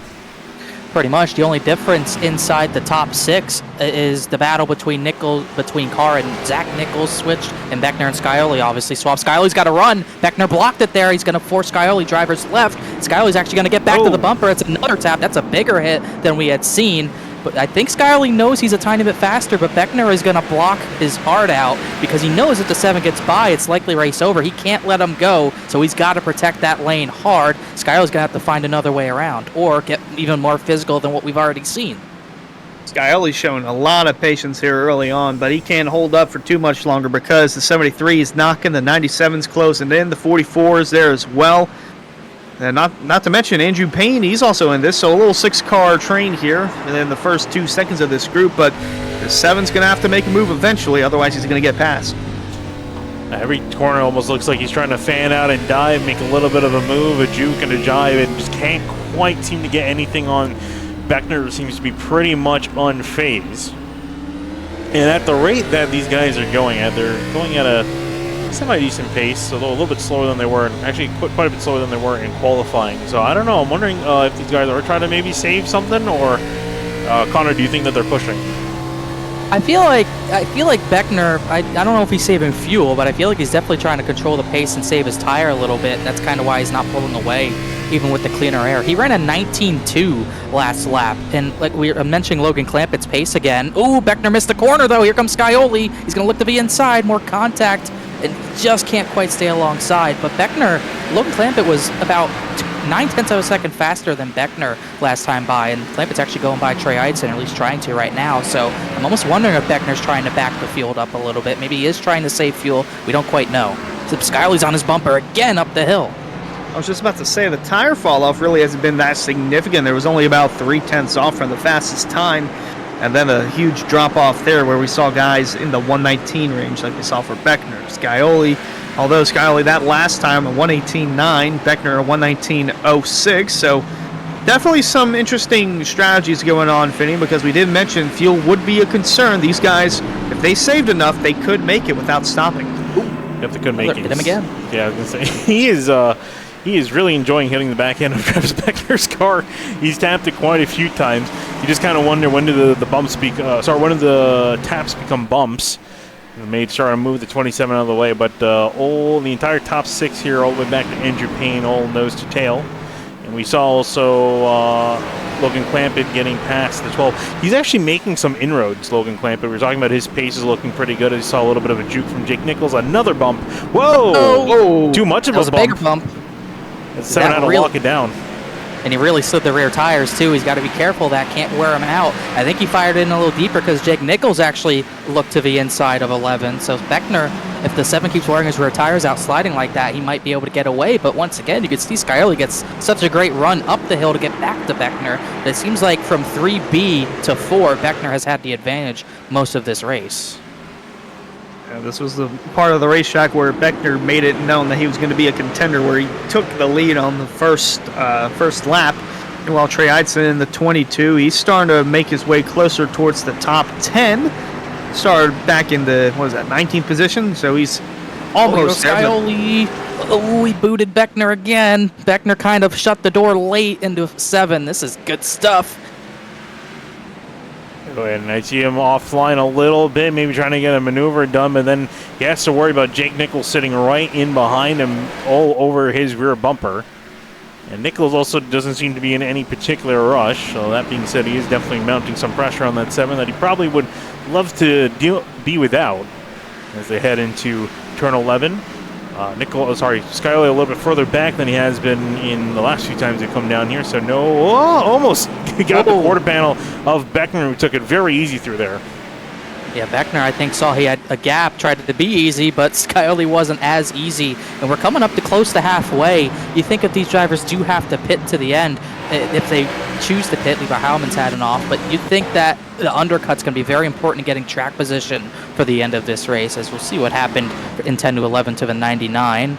Pretty much. The only difference inside the top 6 is the battle between Carr and Zach Nichols switched, and Beckner and Scioli obviously swapped. Scioli's got to run. Beckner blocked it there. He's going to force Scioli drivers left. Scioli's actually going to get back to the bumper. It's another tap. That's a bigger hit than we had seen. But I think Scioli knows he's a tiny bit faster, but Beckner is going to block his heart out because he knows if the 7 gets by, it's likely race over. He can't let him go, so he's got to protect that lane hard. Scioli's going to have to find another way around or get even more physical than what we've already seen. Scioli's showing a lot of patience here early on, but he can't hold up for too much longer because the 73 is knocking, the 97's closing in, the 44 is there as well. And not to mention Andrew Payne, he's also in this, so a little 6-car train here in the first 2 seconds of this group, but the 7's going to have to make a move eventually, otherwise he's going to get past. Every corner almost looks like he's trying to fan out and dive, make a little bit of a move, a juke and a jive, and just can't quite seem to get anything on. Beckner seems to be pretty much unfazed. And at the rate that these guys are going at, they're going at a semi-decent pace, although a little bit slower than they were, actually quite a bit slower than they were in qualifying. So I don't know, I'm wondering if these guys are trying to maybe save something, or Connor, do you think that they're pushing? I feel like Beckner, I don't know if he's saving fuel, but I feel like he's definitely trying to control the pace and save his tire a little bit. That's kind of why he's not pulling away, even with the cleaner air. He ran a 19.2 last lap, and like we were mentioning Logan Clampett's pace again. Ooh, Beckner missed the corner, though. Here comes Scioli. He's going to look to be inside, more contact, and just can't quite stay alongside. But Beckner, Logan Clampett was about 9/10 of a second faster than Beckner last time by, and Clampett's actually going by Trey Eidson, or at least trying to right now. So I'm almost wondering if Beckner's trying to back the field up a little bit. Maybe he is trying to save fuel. We don't quite know. So Scioli's on his bumper again up the hill. I was just about to say, the tire fall off really hasn't been that significant. There was only about 0.3 off from the fastest time, and then a huge drop off there where we saw guys in the 119 range like we saw for Beckner. Scioli, although Scioli that last time a 118.9, Beckner a 119.06, so definitely some interesting strategies going on, Finney, because we did mention fuel would be a concern. These guys, if they saved enough, they could make it without stopping. Yep, they could make it. Hit him again. Yeah, I was going to say, he is really enjoying hitting the back end of Travis Beckner's car. He's tapped it quite a few times. You just kind of wonder, when do the bumps when do the taps become bumps? Made sure to move the 27 out of the way, but the entire top six here, all the way back to Andrew Payne, all nose to tail. And we saw also Logan Clampett getting past the 12. He's actually making some inroads, Logan Clampett. We were talking about his pace is looking pretty good. I saw a little bit of a juke from Jake Nichols. Another bump. Whoa! Oh. Too much of That was a a bump. bigger bump. That's 7 had to lock it down. And he really slid the rear tires, too. He's got to be careful. That can't wear him out. I think he fired in a little deeper because Jake Nichols actually looked to the inside of 11. So Beckner, if the 7 keeps wearing his rear tires out sliding like that, he might be able to get away. But once again, you can see Scioli gets such a great run up the hill to get back to Beckner. But it seems like from 3B to 4, Beckner has had the advantage most of this race. Yeah, this was the part of the racetrack where Beckner made it known that he was going to be a contender, where he took the lead on the first lap. And while Trey Eidson in the 22, he's starting to make his way closer towards the top 10. Started back in the, 19th position, so he's almost there. Scioli. Oh, he booted Beckner again. Beckner kind of shut the door late into 7. This is good stuff. And I see him offline a little bit, maybe trying to get a maneuver done, but then he has to worry about Jake Nichols sitting right in behind him all over his rear bumper. And Nichols also doesn't seem to be in any particular rush. So that being said, he is definitely mounting some pressure on that 7 that he probably would love to be without as they head into turn 11. Scioli a little bit further back than he has been in the last few times they come down here. So almost got the quarter panel of Beckner, who took it very easy through there. Yeah, Beckner, I think, saw he had a gap, tried to be easy, but Scioli wasn't as easy. And we're coming up to close to halfway. You think if these drivers do have to pit to the end, if they choose to pit, Levi Heilman's had an off, but you'd think that the undercut's going to be very important in getting track position for the end of this race, as we'll see what happened in 10 to 11 to the 99.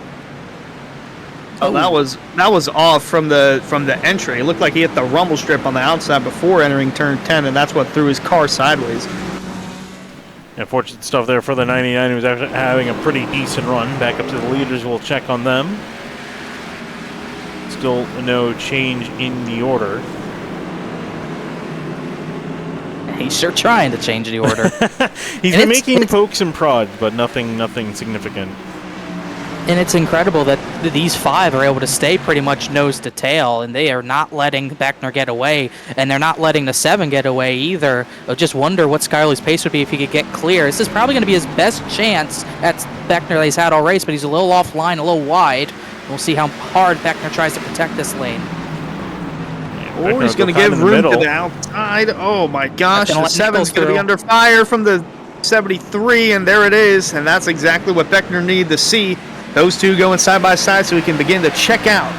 Oh, that was off from the entry. It looked like he hit the rumble strip on the outside before entering turn 10, and that's what threw his car sideways. Unfortunate stuff there for the 99, who's actually having a pretty decent run. Back up to the leaders, we'll check on them. Still no change in the order. He's sure trying to change the order. He's been making pokes and prods, but nothing significant. And it's incredible that these 5 are able to stay pretty much nose to tail, and they are not letting Beckner get away, and they're not letting the 7 get away either. I just wonder what Scioli's pace would be if he could get clear. This is probably going to be his best chance at Beckner that he's had all race, but he's a little offline, a little wide. We'll see how hard Beckner tries to protect this lane. Oh, he's going to give room to the outside. Oh my gosh, the 7's going to be under fire from the 73, and there it is. And that's exactly what Beckner needed to see. Those two going side by side so he can begin to check out.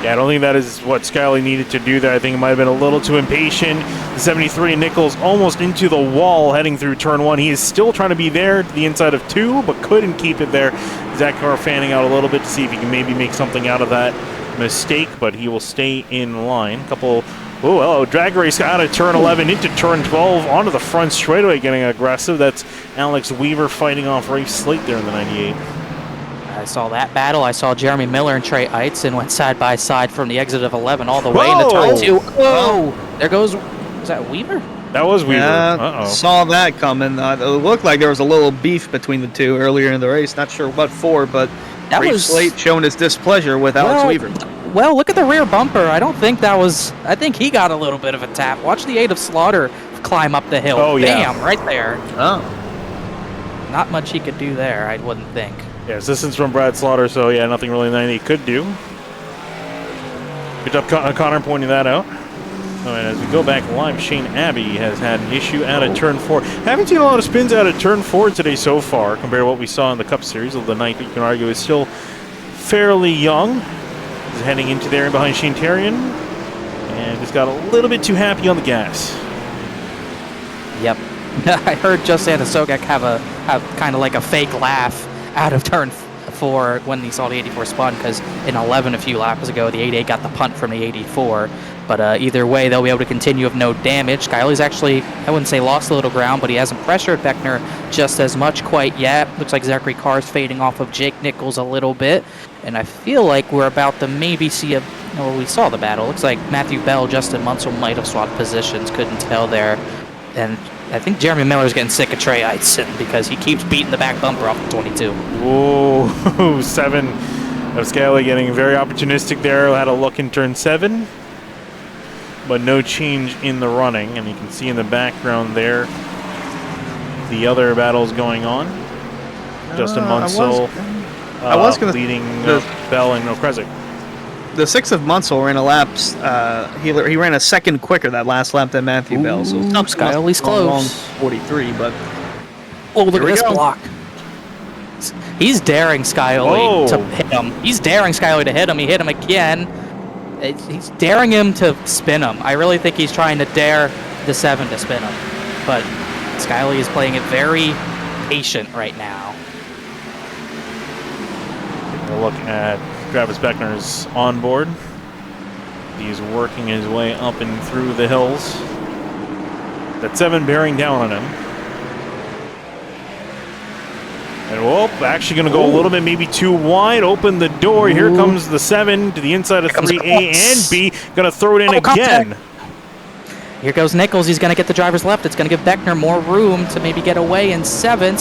Yeah, I don't think that is what Skyley needed to do there. I think it might have been a little too impatient. The 73 Nichols almost into the wall heading through turn 1. He is still trying to be there to the inside of 2, but couldn't keep it there. Zach Carr fanning out a little bit to see if he can maybe make something out of that mistake, but he will stay in line. Couple, oh, hello, drag race out of turn 11 into turn 12 onto the front straightaway getting aggressive. That's Alex Weaver fighting off Rafe Slate there in the 98. I saw that battle. I saw Jeremy Miller and Trey Eitzen went side by side from the exit of 11 all the way into turn 2. Whoa! There goes, was that Weaver? That was Weaver. Yeah, saw that coming. It looked like there was a little beef between the two earlier in the race. Not sure what for, but That Rafe was Slate showing his displeasure with Alex Weaver. Well, look at the rear bumper. I don't think that was. I think he got a little bit of a tap. Watch the 8 of Slaughter climb up the hill. Oh, yeah. Bam, right there. Oh. Not much he could do there, I wouldn't think. Yeah, assistance from Brad Slaughter, so yeah, nothing really 98 could do. Good job, Connor, pointing that out. Oh, and as we go back live, Shane Abbey has had an issue out of turn 4. Haven't seen a lot of spins out of turn 4 today so far, compared to what we saw in the Cup Series. Although the ninth, you can argue, is still fairly young. He's heading into there behind Shane Terrian, and just got a little bit too happy on the gas. Yep. I heard Joe Santasogek have kind of like a fake laugh out of turn 4 when he saw the 84 spun, because in 11 a few laps ago, the 88 got the punt from the 84. But either way, they'll be able to continue with no damage. Skyley's actually, I wouldn't say lost a little ground, but he hasn't pressured Beckner just as much quite yet. Looks like Zachary Carr's fading off of Jake Nichols a little bit. And I feel like we're about to maybe see we saw the battle. Looks like Matthew Bell, Justin Munsell might have swapped positions. Couldn't tell there. And I think Jeremy Miller's getting sick of Trey Eitzen because he keeps beating the back bumper off the 22. Whoa, 7 of Skyley getting very opportunistic there. Had a look in turn 7. But no change in the running, and you can see in the background there the other battles going on. Justin Munsell leading Bell and Okrezik. The 6 of Munsell ran a laps. He ran a second quicker that last lap than Matthew Bell. So Skyley's close. 43, but look at this block. He's daring Skyley to hit him. He's daring Skyley to hit him. He hit him again. He's daring him to spin him. I really think he's trying to dare the 7 to spin him. But Skyley is playing it very patient right now. We'll look at Travis Beckner's onboard. He's working his way up and through the hills. That 7 bearing down on him. And actually going to go a little bit maybe too wide. Open the door. Ooh. Here comes the 7 to the inside of 3A and B. Going to throw it in again. Here goes Nichols. He's going to get the driver's left. It's going to give Beckner more room to maybe get away in 7.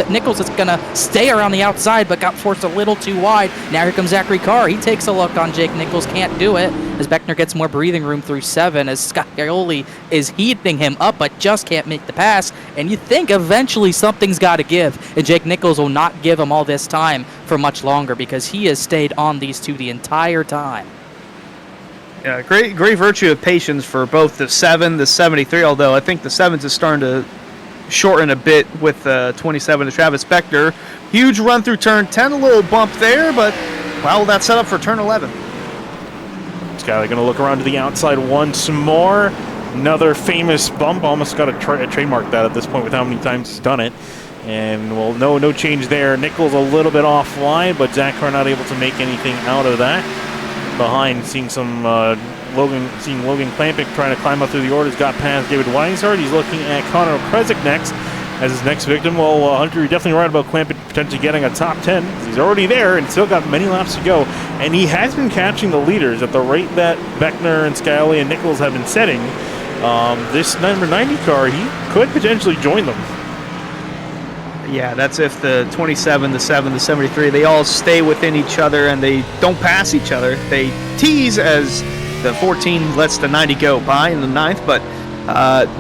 Nichols is going to stay around the outside, but got forced a little too wide. Now here comes Zachary Carr. He takes a look on Jake Nichols. Can't do it as Beckner gets more breathing room through 7 as Scioli is heating him up, but just can't make the pass. And you think eventually something's got to give. And Jake Nichols will not give him all this time for much longer because he has stayed on these two the entire time. Yeah, great virtue of patience for both the 7, the 73, although I think the 7's is starting to shorten a bit with 27 to Travis Beckner. Huge run through turn 10, a little bump there, but, well, that's set up for turn 11. Skyley going to look around to the outside once more. Another famous bump. Almost got to trademark that at this point with how many times he's done it. And, well, no change there. Nichols a little bit offline, but Zach Carr not able to make anything out of that. Behind, seeing some Logan Klampik trying to climb up through the orders, got past David Weinshardt. He's looking at Connor Okrezik next as his next victim. Well, Hunter, you're definitely right about Klampik potentially getting a top 10. He's already there and still got many laps to go. And he has been catching the leaders at the rate that Beckner and Skyley and Nichols have been setting. This number 90 car, he could potentially join them. Yeah, that's if the 27, the 7, the 73, they all stay within each other and they don't pass each other. They tease as the 14 lets the 90 go by in the 9th, but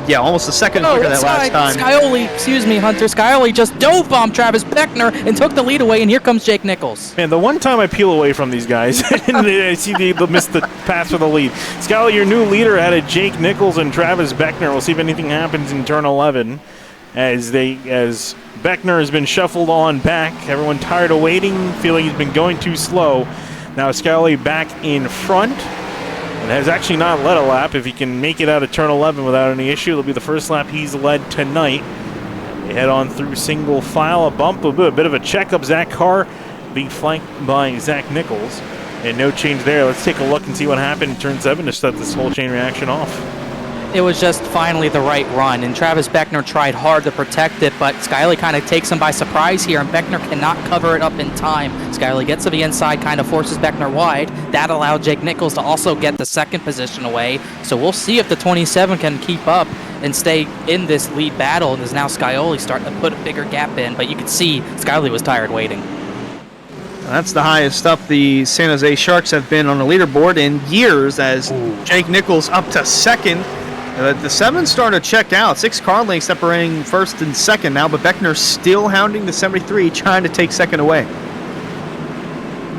yeah, almost a second quicker that last time. Hunter Scioli just dove bomb Travis Beckner and took the lead away, and here comes Jake Nichols. Man, the one time I peel away from these guys and I see they'll miss the pass for the lead. Scioli, your new leader, out of Jake Nichols and Travis Beckner. We'll see if anything happens in turn 11 as Beckner has been shuffled on back. Everyone tired of waiting, feeling he's been going too slow. Now Scally back in front and has actually not led a lap. If he can make it out of turn 11 without any issue, it'll be the first lap he's led tonight. They head on through single file, a bit of a checkup. Zach Carr being flanked by Zach Nichols, and no change there. Let's take a look and see what happened in turn 7 to set this whole chain reaction off. It was just finally the right run, and Travis Beckner tried hard to protect it, but Skyley kind of takes him by surprise here, and Beckner cannot cover it up in time. Skyley gets to the inside, kind of forces Beckner wide. That allowed Jake Nichols to also get the second position away, so we'll see if the 27 can keep up and stay in this lead battle, and is now Scioli starting to put a bigger gap in, but you can see Skyley was tired waiting. That's the highest up the San Jose Sharks have been on the leaderboard in years, as Jake Nichols up to second. The 7's starting to check out. 6 car lengths separating first and second now, but Beckner's still hounding the 73, trying to take second away.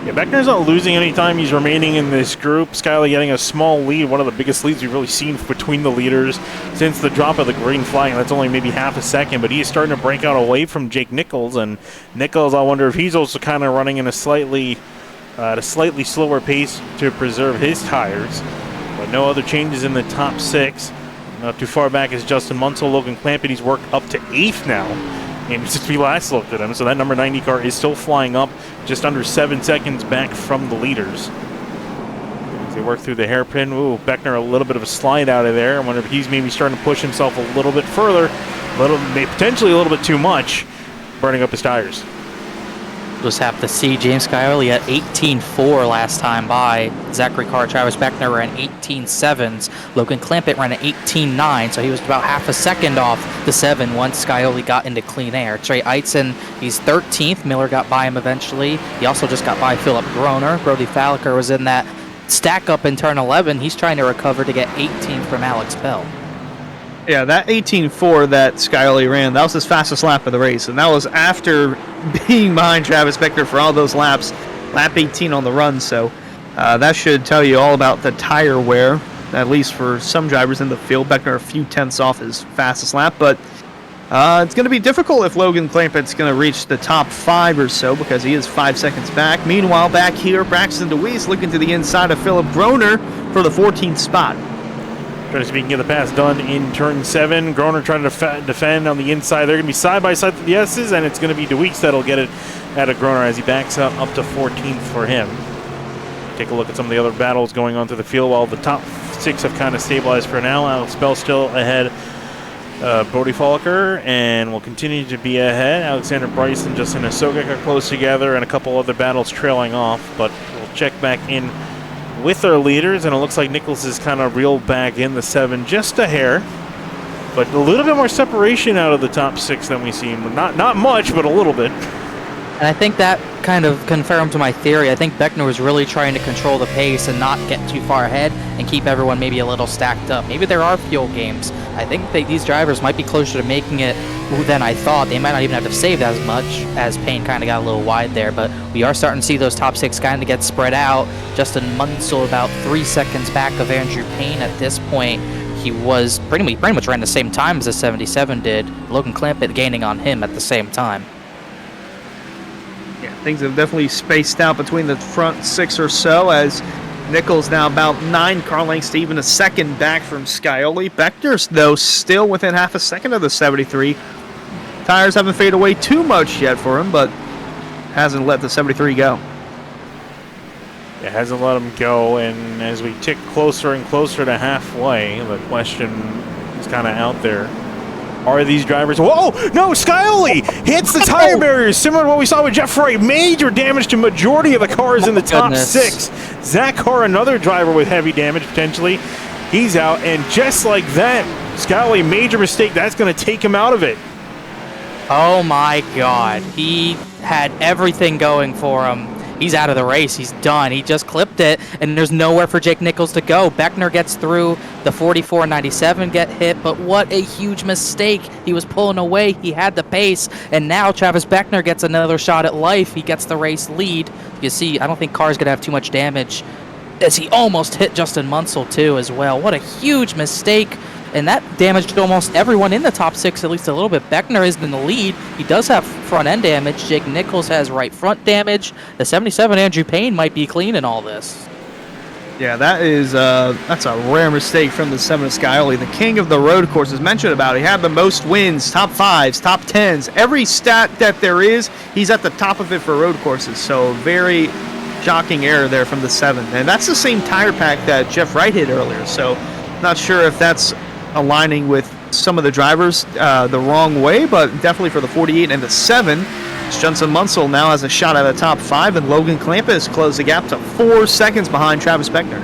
Yeah, Beckner's not losing any time. He's remaining in this group. Skyley getting a small lead, one of the biggest leads we've really seen between the leaders since the drop of the green flag. That's only maybe half a second, but he's starting to break out away from Jake Nichols. And Nichols, I wonder if he's also kind of running in a slightly slower pace to preserve his tires. But no other changes in the top 6. Not too far back is Justin Munsell. Logan Clampett, he's worked up to 8th now. And since we last looked at him, so that number 90 car is still flying up, just under 7 seconds back from the leaders. As they work through the hairpin, ooh, Beckner a little bit of a slide out of there. I wonder if he's maybe starting to push himself a little bit further, potentially a little bit too much, burning up his tires. Just have to see James Scioli at 18.4 last time by. Zachary Carr, Travis Beckner ran 18.7s. Logan Clampett ran an 18.9, so he was about half a second off the 7 once Scioli got into clean air. Trey Eitzen, he's 13th. Miller got by him eventually. He also just got by Philip Groner. Brody Falliker was in that stack up in turn 11. He's trying to recover to get 18th from Alex Bell. Yeah, that 18.4 that Scioli ran, that was his fastest lap of the race, and that was after being behind Travis Beckner for all those laps, lap 18 on the run, so that should tell you all about the tire wear, at least for some drivers in the field. Beckner a few tenths off his fastest lap, but it's going to be difficult if Logan Clampett's going to reach the top 5 or so, because he is 5 seconds back. Meanwhile, back here, Braxton DeWeese looking to the inside of Philip Groner for the 14th spot. Trying to see if he can get the pass done in turn 7. Groner trying to defend on the inside. They're going to be side by side to the S's, and it's going to be DeWeese that'll get it out of Groner as he backs up to 14th for him. Take a look at some of the other battles going on through the field while the top 6 have kind of stabilized for now. Alex Bell still ahead. Brody Falliker, and will continue to be ahead. Alexander Bryce and Justin Asogek are close together, and a couple other battles trailing off, but we'll check back in with our leaders, and it looks like Nichols is kind of reeled back in the 7 just a hair, but a little bit more separation out of the top 6 than we see. Not much, but a little bit. And I think that kind of confirmed my theory. I think Beckner was really trying to control the pace and not get too far ahead and keep everyone maybe a little stacked up. Maybe there are fuel games. I think these drivers might be closer to making it than I thought. They might not even have to save as much, as Payne kind of got a little wide there, but we are starting to see those top 6 kind of get spread out. Justin Munsell about 3 seconds back of Andrew Payne at this point. He was pretty much ran the same time as the 77 did. Logan Clampett gaining on him at the same time. Yeah, things have definitely spaced out between the front 6 or so, as Nichols now about 9 car lengths to even a second back from Scioli. Beckner's, though, still within half a second of the 73. Tires haven't faded away too much yet for him, but hasn't let the 73 go. It hasn't let him go, and as we tick closer and closer to halfway, the question is kind of out there. Are these drivers... Whoa! No! Scioli hits the tire barriers, similar to what we saw with Jeff Wright. Major damage to majority of the cars in the top 6. Zach Carr, another driver with heavy damage, potentially. He's out, and just like that, Scioli, major mistake. That's going to take him out of it. Oh my God. He had everything going for him. He's out of the race. He's done. He just clipped it, and there's nowhere for Jake Nichols to go. Beckner gets through. The 44.97 get hit, but what a huge mistake. He was pulling away. He had the pace, and now Travis Beckner gets another shot at life. He gets the race lead. You see, I don't think Carr's going to have too much damage, as he almost hit Justin Munsell, too, as well. What a huge mistake and that damaged almost everyone in the top 6 at least a little bit. Beckner is in the lead. He does have front end damage. Jake Nichols has right front damage. The 77 Andrew Payne might be clean in all this. Yeah, that's a rare mistake from the 7 of Scioli, the king of the road courses. Mentioned about, he had the most wins, top 5s, top 10s. Every stat that there is, he's at the top of it for road courses. So very shocking error there from the 7. And that's the same tire pack that Jeff Wright hit earlier. So not sure if that's aligning with some of the drivers the wrong way, but definitely for the 48 and the 7. Johnson Munsell now has a shot at the top 5, and Logan Clampus closed the gap to 4 seconds behind Travis Beckner.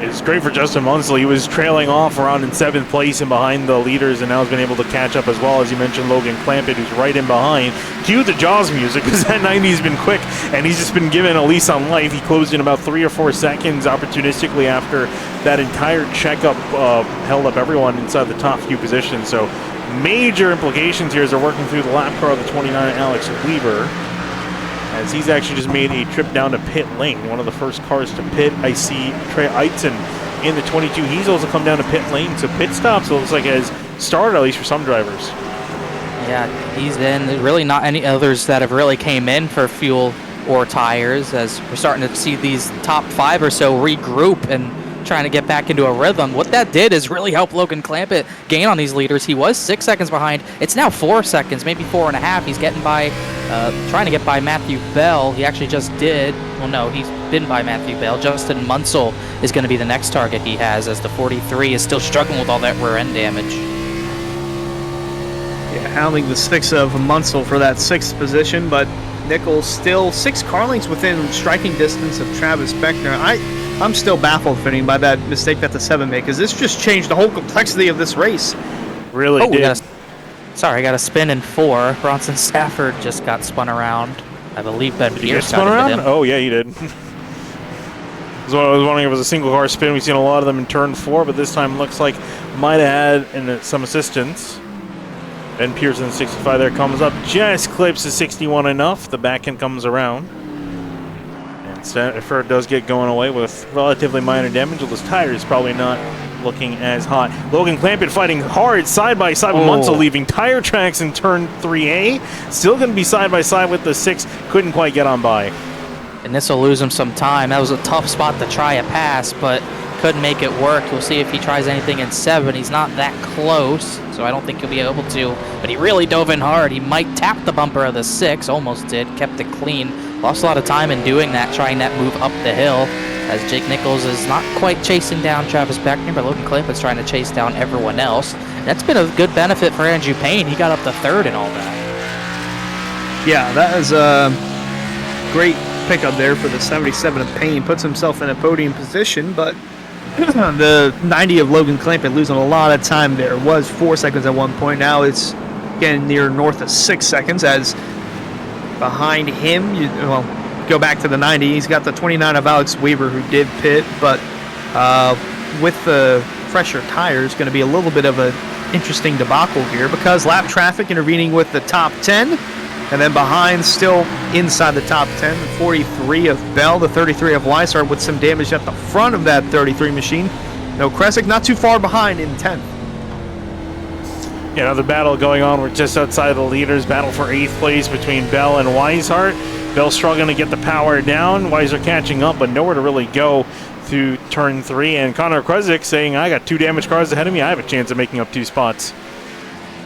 It's great for Justin Munsell. He was trailing off around in 7th place and behind the leaders, and now has been able to catch up as well. As you mentioned, Logan Clampett, who's right in behind. Cue the Jaws music, because that 90 has been quick, and he's just been given a lease on life. He closed in about 3 or 4 seconds opportunistically after that entire checkup held up everyone inside the top few positions. So major implications here as they're working through the lap car of the 29, Alex Weaver, as he's actually just made a trip down to pit lane. One of the first cars to pit. I see Trey Eitzen in the 22. He's also come down to pit lane. So pit stops, it looks like, has started, at least for some drivers. Yeah, he's in. Really not any others that have really came in for fuel or tires, as we're starting to see these top 5 or so regroup and trying to get back into a rhythm. What that did is really help Logan Clampett gain on these leaders. He was 6 seconds behind. It's now 4 seconds, maybe 4.5. He's getting by, trying to get by Matthew Bell. He actually just did. Well, no, he's been by Matthew Bell. Justin Munsell is going to be the next target he has, as the 43 is still struggling with all that rear end damage. Yeah, hounding the 6 of Munsell for that 6th position, but Nichols still 6 car lengths within striking distance of Travis Beckner. I'm still baffled, Finning, by that mistake that the 7 made, because this just changed the whole complexity of this race. Really did. I got a spin in 4. Bronson Stafford just got spun around. I believe Ben Pierce spun around? him. Oh, yeah, he did. So I was wondering if it was a single car spin. We've seen a lot of them in turn 4, but this time looks like might have had some assistance. Ben Pierce in the 65 there comes up, just clips the 61 enough. The back end comes around. Stafford does get going away with relatively minor damage. Those tires probably not looking as hot. Logan Clampett fighting hard side by side with Munsell, leaving tire tracks in turn 3A. Still going to be side by side with the 6. Couldn't quite get on by. And this will lose him some time. That was a tough spot to try a pass, but couldn't make it work. We'll see if he tries anything in 7. He's not that close, so I don't think he'll be able to. But he really dove in hard. He might tap the bumper of the 6. Almost did. Kept it clean. Lost a lot of time in doing that, trying that move up the hill, as Jake Nichols is not quite chasing down Travis Beckner, but Logan Clampett's trying to chase down everyone else. That's been a good benefit for Andrew Payne. He got up to 3rd and all that. Yeah, that is a great pickup there for the 77 of Payne. Puts himself in a podium position, but the 90 of Logan Clampett losing a lot of time there. It was 4 seconds at one point. Now it's getting near north of 6 seconds, as behind him, go back to the 90. He's got the 29 of Alex Weaver, who did pit, but with the fresher tires, going to be a little bit of an interesting debacle here, because lap traffic intervening with the top 10, and then behind, still inside the top 10, the 43 of Bell, the 33 of Weishart with some damage at the front of that 33 machine. No, Kresick not too far behind in 10th. Yeah, the battle going on. We're just outside the leaders. Battle for 8th place between Bell and Weishart. Bell struggling to get the power down. Weishart catching up, but nowhere to really go through turn 3. And Connor Kresick saying, I got 2 damaged cars ahead of me. I have a chance of making up 2 spots.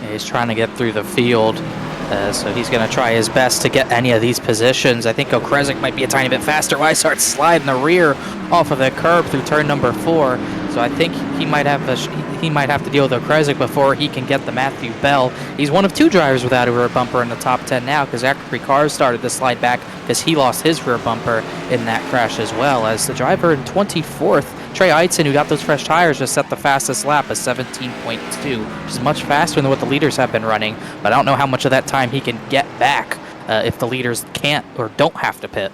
Yeah, he's trying to get through the field, so he's going to try his best to get any of these positions. I think Kresick might be a tiny bit faster. Weishart sliding the rear off of the curb through turn number 4. So I think he might have to deal with Kresick before he can get the Matthew Bell. He's one of 2 drivers without a rear bumper in the top 10 now, because Zachary Carr started to slide back because he lost his rear bumper in that crash as well. As the driver in 24th, Trey Eitzen, who got those fresh tires, just set the fastest lap at 17.2, which is much faster than what the leaders have been running. But I don't know how much of that time he can get back if the leaders can't or don't have to pit.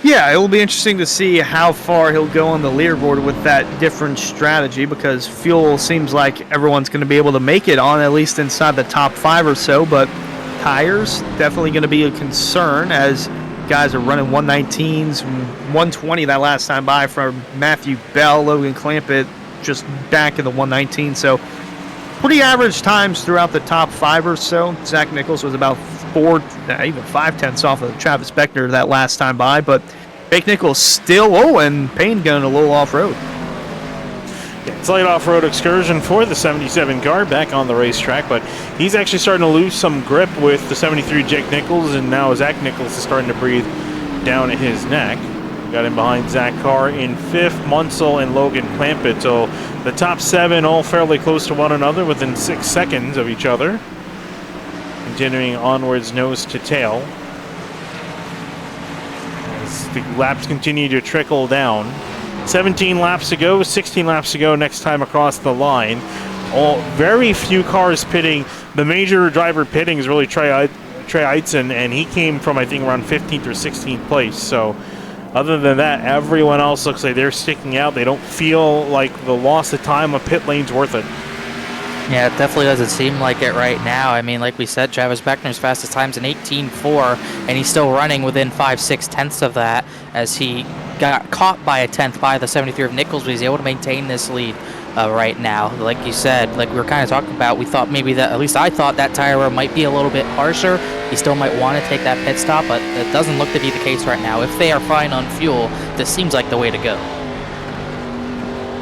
Yeah, it will be interesting to see how far he'll go on the leaderboard with that different strategy, because fuel seems like everyone's going to be able to make it on at least inside the top 5 or so, but tires definitely going to be a concern, as guys are running 119s, 120 that last time by from Matthew Bell. Logan Clampett just back in the 119. So pretty average times throughout the top 5 or so. Zach Nichols was about even 5/10 off of Travis Beckner that last time by, but Jake Nichols still, and Payne going a little off-road. Yeah, slight off-road excursion for the 77 car back on the racetrack, but he's actually starting to lose some grip with the 73 Jake Nichols, and now Zach Nichols is starting to breathe down his neck. Got in behind Zach Carr in 5th, Munsell and Logan Clampett. So the top 7 all fairly close to one another within 6 seconds of each other. Continuing onwards nose to tail. As the laps continue to trickle down. 17 laps to go, 16 laps to go next time across the line. Very few cars pitting. The major driver pitting is really Trey Eitzen, and he came from, I think, around 15th or 16th place. So other than that, everyone else looks like they're sticking out. They don't feel like the loss of time of pit lane's worth it. Yeah, it definitely doesn't seem like it right now. I mean, like we said, Travis Beckner's fastest time's an 18.4, and he's still running within 5/6 tenths of that as he got caught by a tenth by the 73 of Nichols, but he's able to maintain this lead right now. Like you said, like we were kind of talking about, we thought maybe that, at least I thought that tire wear might be a little bit harsher. He still might want to take that pit stop, but it doesn't look to be the case right now. If they are fine on fuel, this seems like the way to go.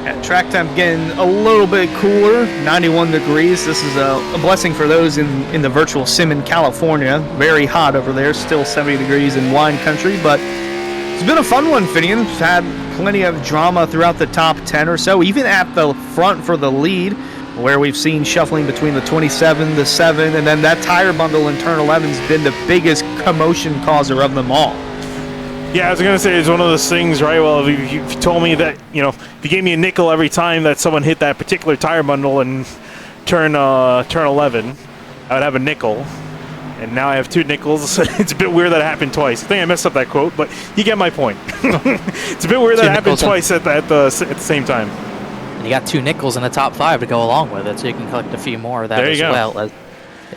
At track time getting a little bit cooler, 91 degrees. This is a blessing for those in the virtual sim in California. Very hot over there, still 70 degrees in wine country, but it's been a fun one, Finian. It's had plenty of drama throughout the top 10 or so, even at the front for the lead, where we've seen shuffling between the 27, the 7, and then that tire bundle in turn 11 has been the biggest commotion causer of them all. Yeah, I was going to say, it's one of those things, right? Well, if you told me that, if you gave me a nickel every time that someone hit that particular tire bundle in turn 11, I would have a nickel. And now I have 2 nickels. It's a bit weird that it happened twice. I think I messed up that quote, but you get my point. It's a bit weird that it happened twice at the same time. And you got 2 nickels in the top 5 to go along with it, so you can collect a few more of that as well.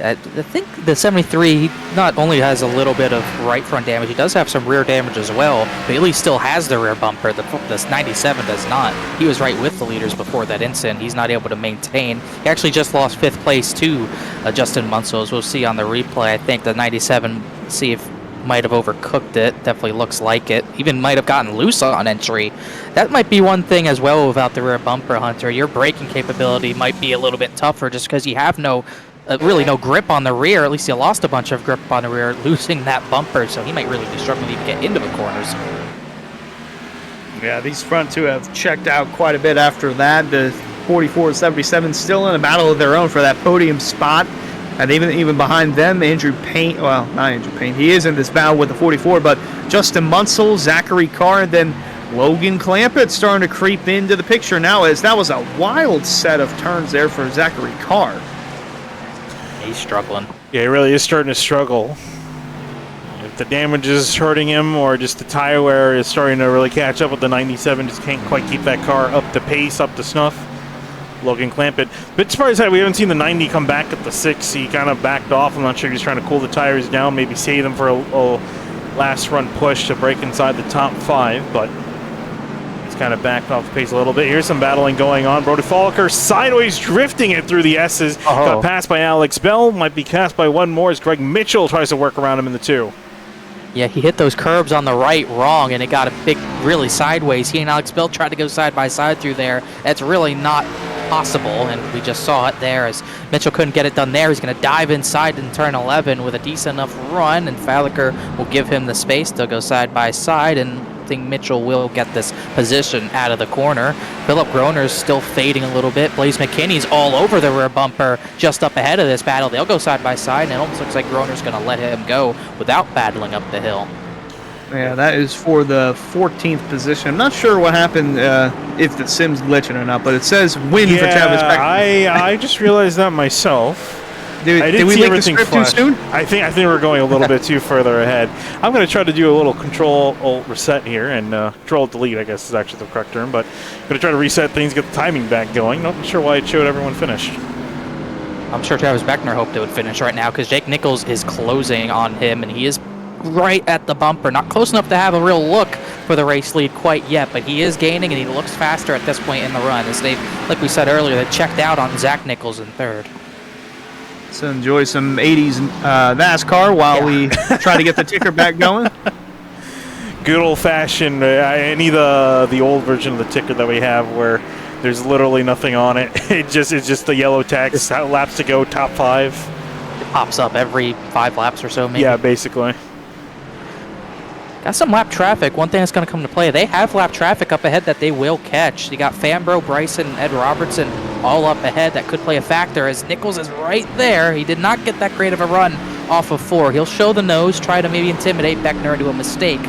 I think the 73 not only has a little bit of right front damage, he does have some rear damage as well, but at least still has the rear bumper. The 97 does not. He was right with the leaders before that incident. He's not able to maintain. He actually just lost 5th place to Justin Munsell, as we'll see on the replay. I think the 97, see if might have overcooked it. Definitely looks like it. Even might have gotten loose on entry. That might be one thing as well without the rear bumper, Hunter. Your braking capability might be a little bit tougher just because you have really no grip on the rear. At least you lost a bunch of grip on the rear, losing that bumper, so he might really be struggling to even get into the corners. Yeah, these front 2 have checked out quite a bit after that. The 44 and 77 still in a battle of their own for that podium spot. And even behind them, Andrew Payne, well, not Andrew Payne, he is in this battle with the 44, but Justin Munsell, Zachary Carr, and then Logan Clampett starting to creep into the picture now, as that was a wild set of turns there for Zachary Carr. He's struggling. Yeah, he really is starting to struggle. If the damage is hurting him or just the tire wear is starting to really catch up with the 97, just can't quite keep that car up to pace, up to snuff. Logan Clampett. Bit surprised that we haven't seen the 90 come back at the 6. He kind of backed off. I'm not sure if he's trying to cool the tires down, maybe save them for a last run push to break inside the top 5, but he's kind of backed off the pace a little bit. Here's some battling going on. Brody Falker sideways drifting it through the S's. Got passed by Alex Bell. Might be cast by one more as Greg Mitchell tries to work around him in the 2. Yeah, he hit those curbs on the right wrong, and it got a big, really sideways. He and Alex Bell tried to go side by side through there. That's really not possible, and we just saw it there as Mitchell couldn't get it done there. He's going to dive inside in turn 11 with a decent enough run, and Falliker will give him the space to go side by side, and I think Mitchell will get this position out of the corner. Philip Groner's still fading a little bit. Blaze McKinney's all over the rear bumper just up ahead of this battle. They'll go side by side, and it almost looks like Groner's going to let him go without battling up the hill. Yeah, that is for the 14th position. I'm not sure what happened, if the sim's glitching or not, but it says win for Travis Beckner. I just realized that myself. Did we make the script too soon? I think we're going a little bit too further ahead. I'm going to try to do a little Control-Alt-Reset here, and Control-Delete, I guess, is actually the correct term, but I'm going to try to reset things, get the timing back going. Not sure why it showed everyone finished. I'm sure Travis Beckner hoped it would finish right now because Jake Nichols is closing on him, and he is right at the bumper. Not close enough to have a real look for the race lead quite yet, but he is gaining and he looks faster at this point in the run, as they, like we said earlier, they checked out on Zach Nichols in third. So enjoy some 80s NASCAR while we try to get the ticker back going. Good old-fashioned. I need the old version of the ticker that we have, where there's literally nothing on it. It's just the yellow text. Laps to go, top 5. It pops up every 5 laps or so, maybe. Yeah, basically. Got some lap traffic. One thing that's going to come into play, they have lap traffic up ahead that they will catch. You got Fambro, Bryson, and Ed Robertson all up ahead. That could play a factor, as Nichols is right there. He did not get that great of a run off of 4. He'll show the nose, try to maybe intimidate Beckner into a mistake,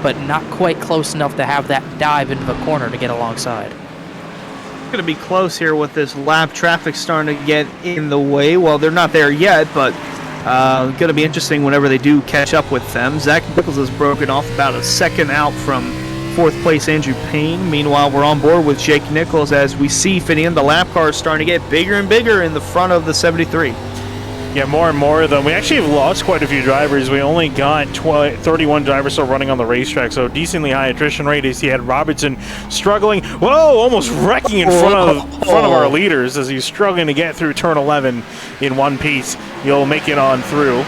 but not quite close enough to have that dive into the corner to get alongside. Going to be close here with this lap traffic starting to get in the way. Well, they're not there yet, but going to be interesting whenever they do catch up with them. Zach Nichols has broken off about a second out from 4th place Andrew Payne. Meanwhile, we're on board with Jake Nichols as we see Finian. The lap car is starting to get bigger and bigger in the front of the 73. Yeah, more and more of them. We actually have lost quite a few drivers. We only got 31 drivers still running on the racetrack, so decently high attrition rate. As he had Robertson struggling, whoa, almost wrecking in front of our leaders as he's struggling to get through turn 11 in one piece. He'll make it on through.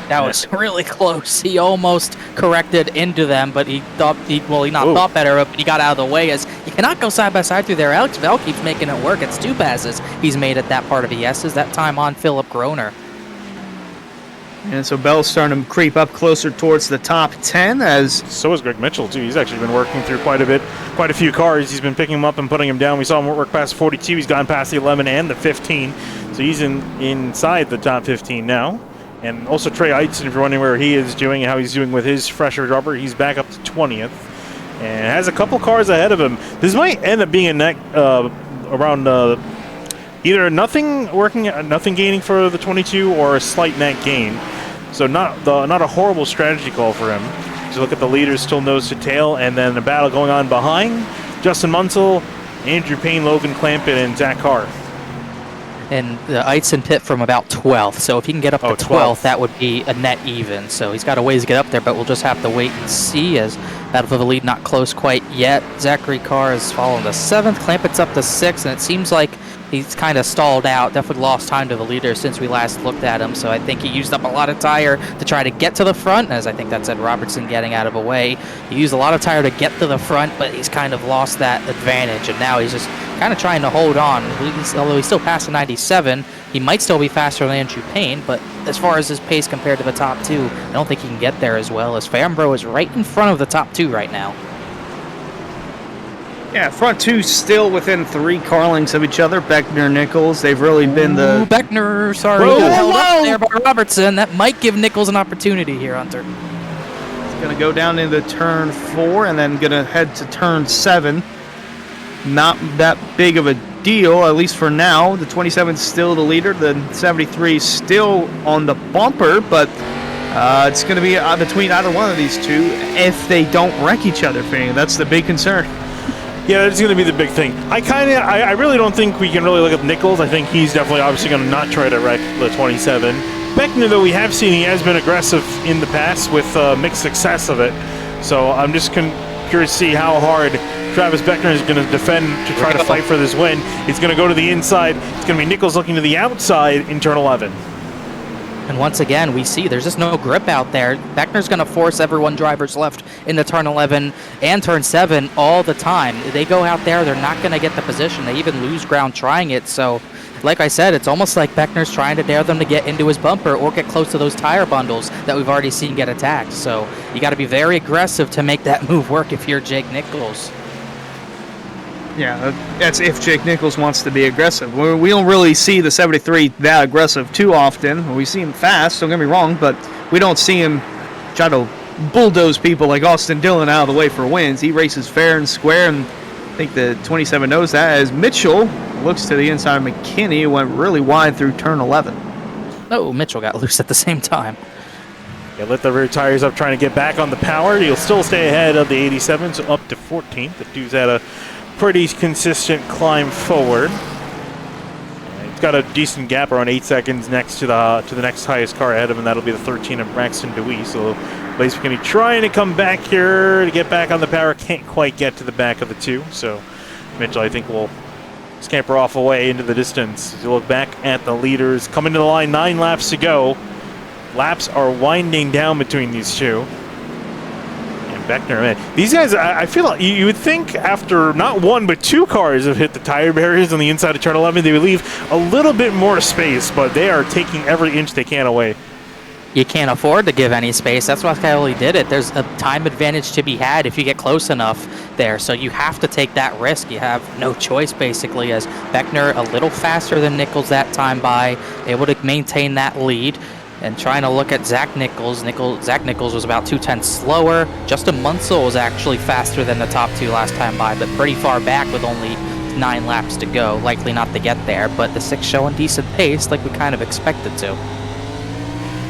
That was really close. He almost corrected into them, but he thought thought better of it, but he got out of the way, as you cannot go side by side through there. Alex Bell keeps making it work. It's 2 passes he's made at that part of the S's, that time on Philip Groner. And so Bell's starting to creep up closer towards the top 10 as... So is Greg Mitchell, too. He's actually been working through quite a few cars. He's been picking them up and putting them down. We saw him work past 42. He's gone past the 11 and the 15. So he's inside the top 15 now. And also Trey Eitzen, if you're wondering where he is doing and how he's doing with his fresher rubber, he's back up to 20th. And has a couple cars ahead of him. This might end up being a neck around either nothing gaining for the 22 or a slight net gain. So not a horrible strategy call for him. So look at the leaders, still nose to tail, and then a battle going on behind. Justin Munsell, Andrew Payne, Logan Clampett, and Zach Carr. And the Eitzen pit from about 12th, so if he can get up to 12th, that would be a net even. So he's got a ways to get up there, but we'll just have to wait and see, as battle for the lead not close quite yet. Zachary Carr is following the 7th, Clampett's up to 6th, and it seems like he's kind of stalled out. Definitely lost time to the leader since we last looked at him, so I think he used up a lot of tire to try to get to the front, as I think that said Robertson getting out of the way. He used a lot of tire to get to the front, but he's kind of lost that advantage, and now he's just kind of trying to hold on. Although he's still past the 97, he might still be faster than Andrew Payne, but as far as his pace compared to the top 2, I don't think he can get there as well, as Fambro is right in front of the top 2 right now. Yeah, front 2 still within 3 car lengths of each other. Beckner, Nichols, they've really been the... Beckner, sorry, held up there by Robertson. That might give Nichols an opportunity here, Hunter. It's going to go down into turn 4 and then going to head to turn 7. Not that big of a deal, at least for now. The 27 is still the leader. The 73 is still on the bumper, but it's going to be between either one of these two if they don't wreck each other. That's the big concern. Yeah, that's going to be the big thing. I really don't think we can really look at Nichols. I think he's definitely obviously going to not try to wreck the 27. Beckner, though, we have seen he has been aggressive in the past with mixed success of it. So I'm just curious to see how hard Travis Beckner is going to defend to try to fight for this win. He's going to go to the inside. It's going to be Nichols looking to the outside in turn 11. And once again, we see there's just no grip out there. Beckner's going to force everyone drivers left into turn 11 and turn 7 all the time. They go out there, they're not going to get the position. They even lose ground trying it. So, like I said, it's almost like Beckner's trying to dare them to get into his bumper or get close to those tire bundles that we've already seen get attacked. So you got to be very aggressive to make that move work if you're Jake Nichols. Yeah, that's if Jake Nichols wants to be aggressive. We don't really see the 73 that aggressive too often. We see him fast, don't get me wrong, but we don't see him try to bulldoze people like Austin Dillon out of the way for wins. He races fair and square, and I think the 27 knows that, as Mitchell looks to the inside of McKinney, went really wide through turn 11. Oh, Mitchell got loose at the same time. Yeah, let the rear tires up, trying to get back on the power. He'll still stay ahead of the 87, so up to 14th. The dude's at a pretty consistent climb forward. And he's got a decent gap, around 8 seconds next to the next highest car ahead of him. That'll be the 13 of Braxton Dewey. So Blaze McKinney trying to come back here to get back on the power. Can't quite get to the back of the 2. So Mitchell, I think, will scamper off away into the distance. As you look back at the leaders coming to the line, 9 laps to go. Laps are winding down between these two. Beckner, man. These guys, I feel like you would think after not 1 but 2 cars have hit the tire barriers on the inside of turn 11, they would leave a little bit more space, but they are taking every inch they can away. You can't afford to give any space. That's why Skyoli did it. There's a time advantage to be had if you get close enough there, so you have to take that risk. You have no choice, basically, as Beckner a little faster than Nichols that time by, able to maintain that lead. And trying to look at Zach Nichols. Zach Nichols was about 2/10 slower. Justin Munsell was actually faster than the top 2 last time by, but pretty far back with only 9 laps to go. Likely not to get there, but the 6 showing decent pace like we kind of expected to.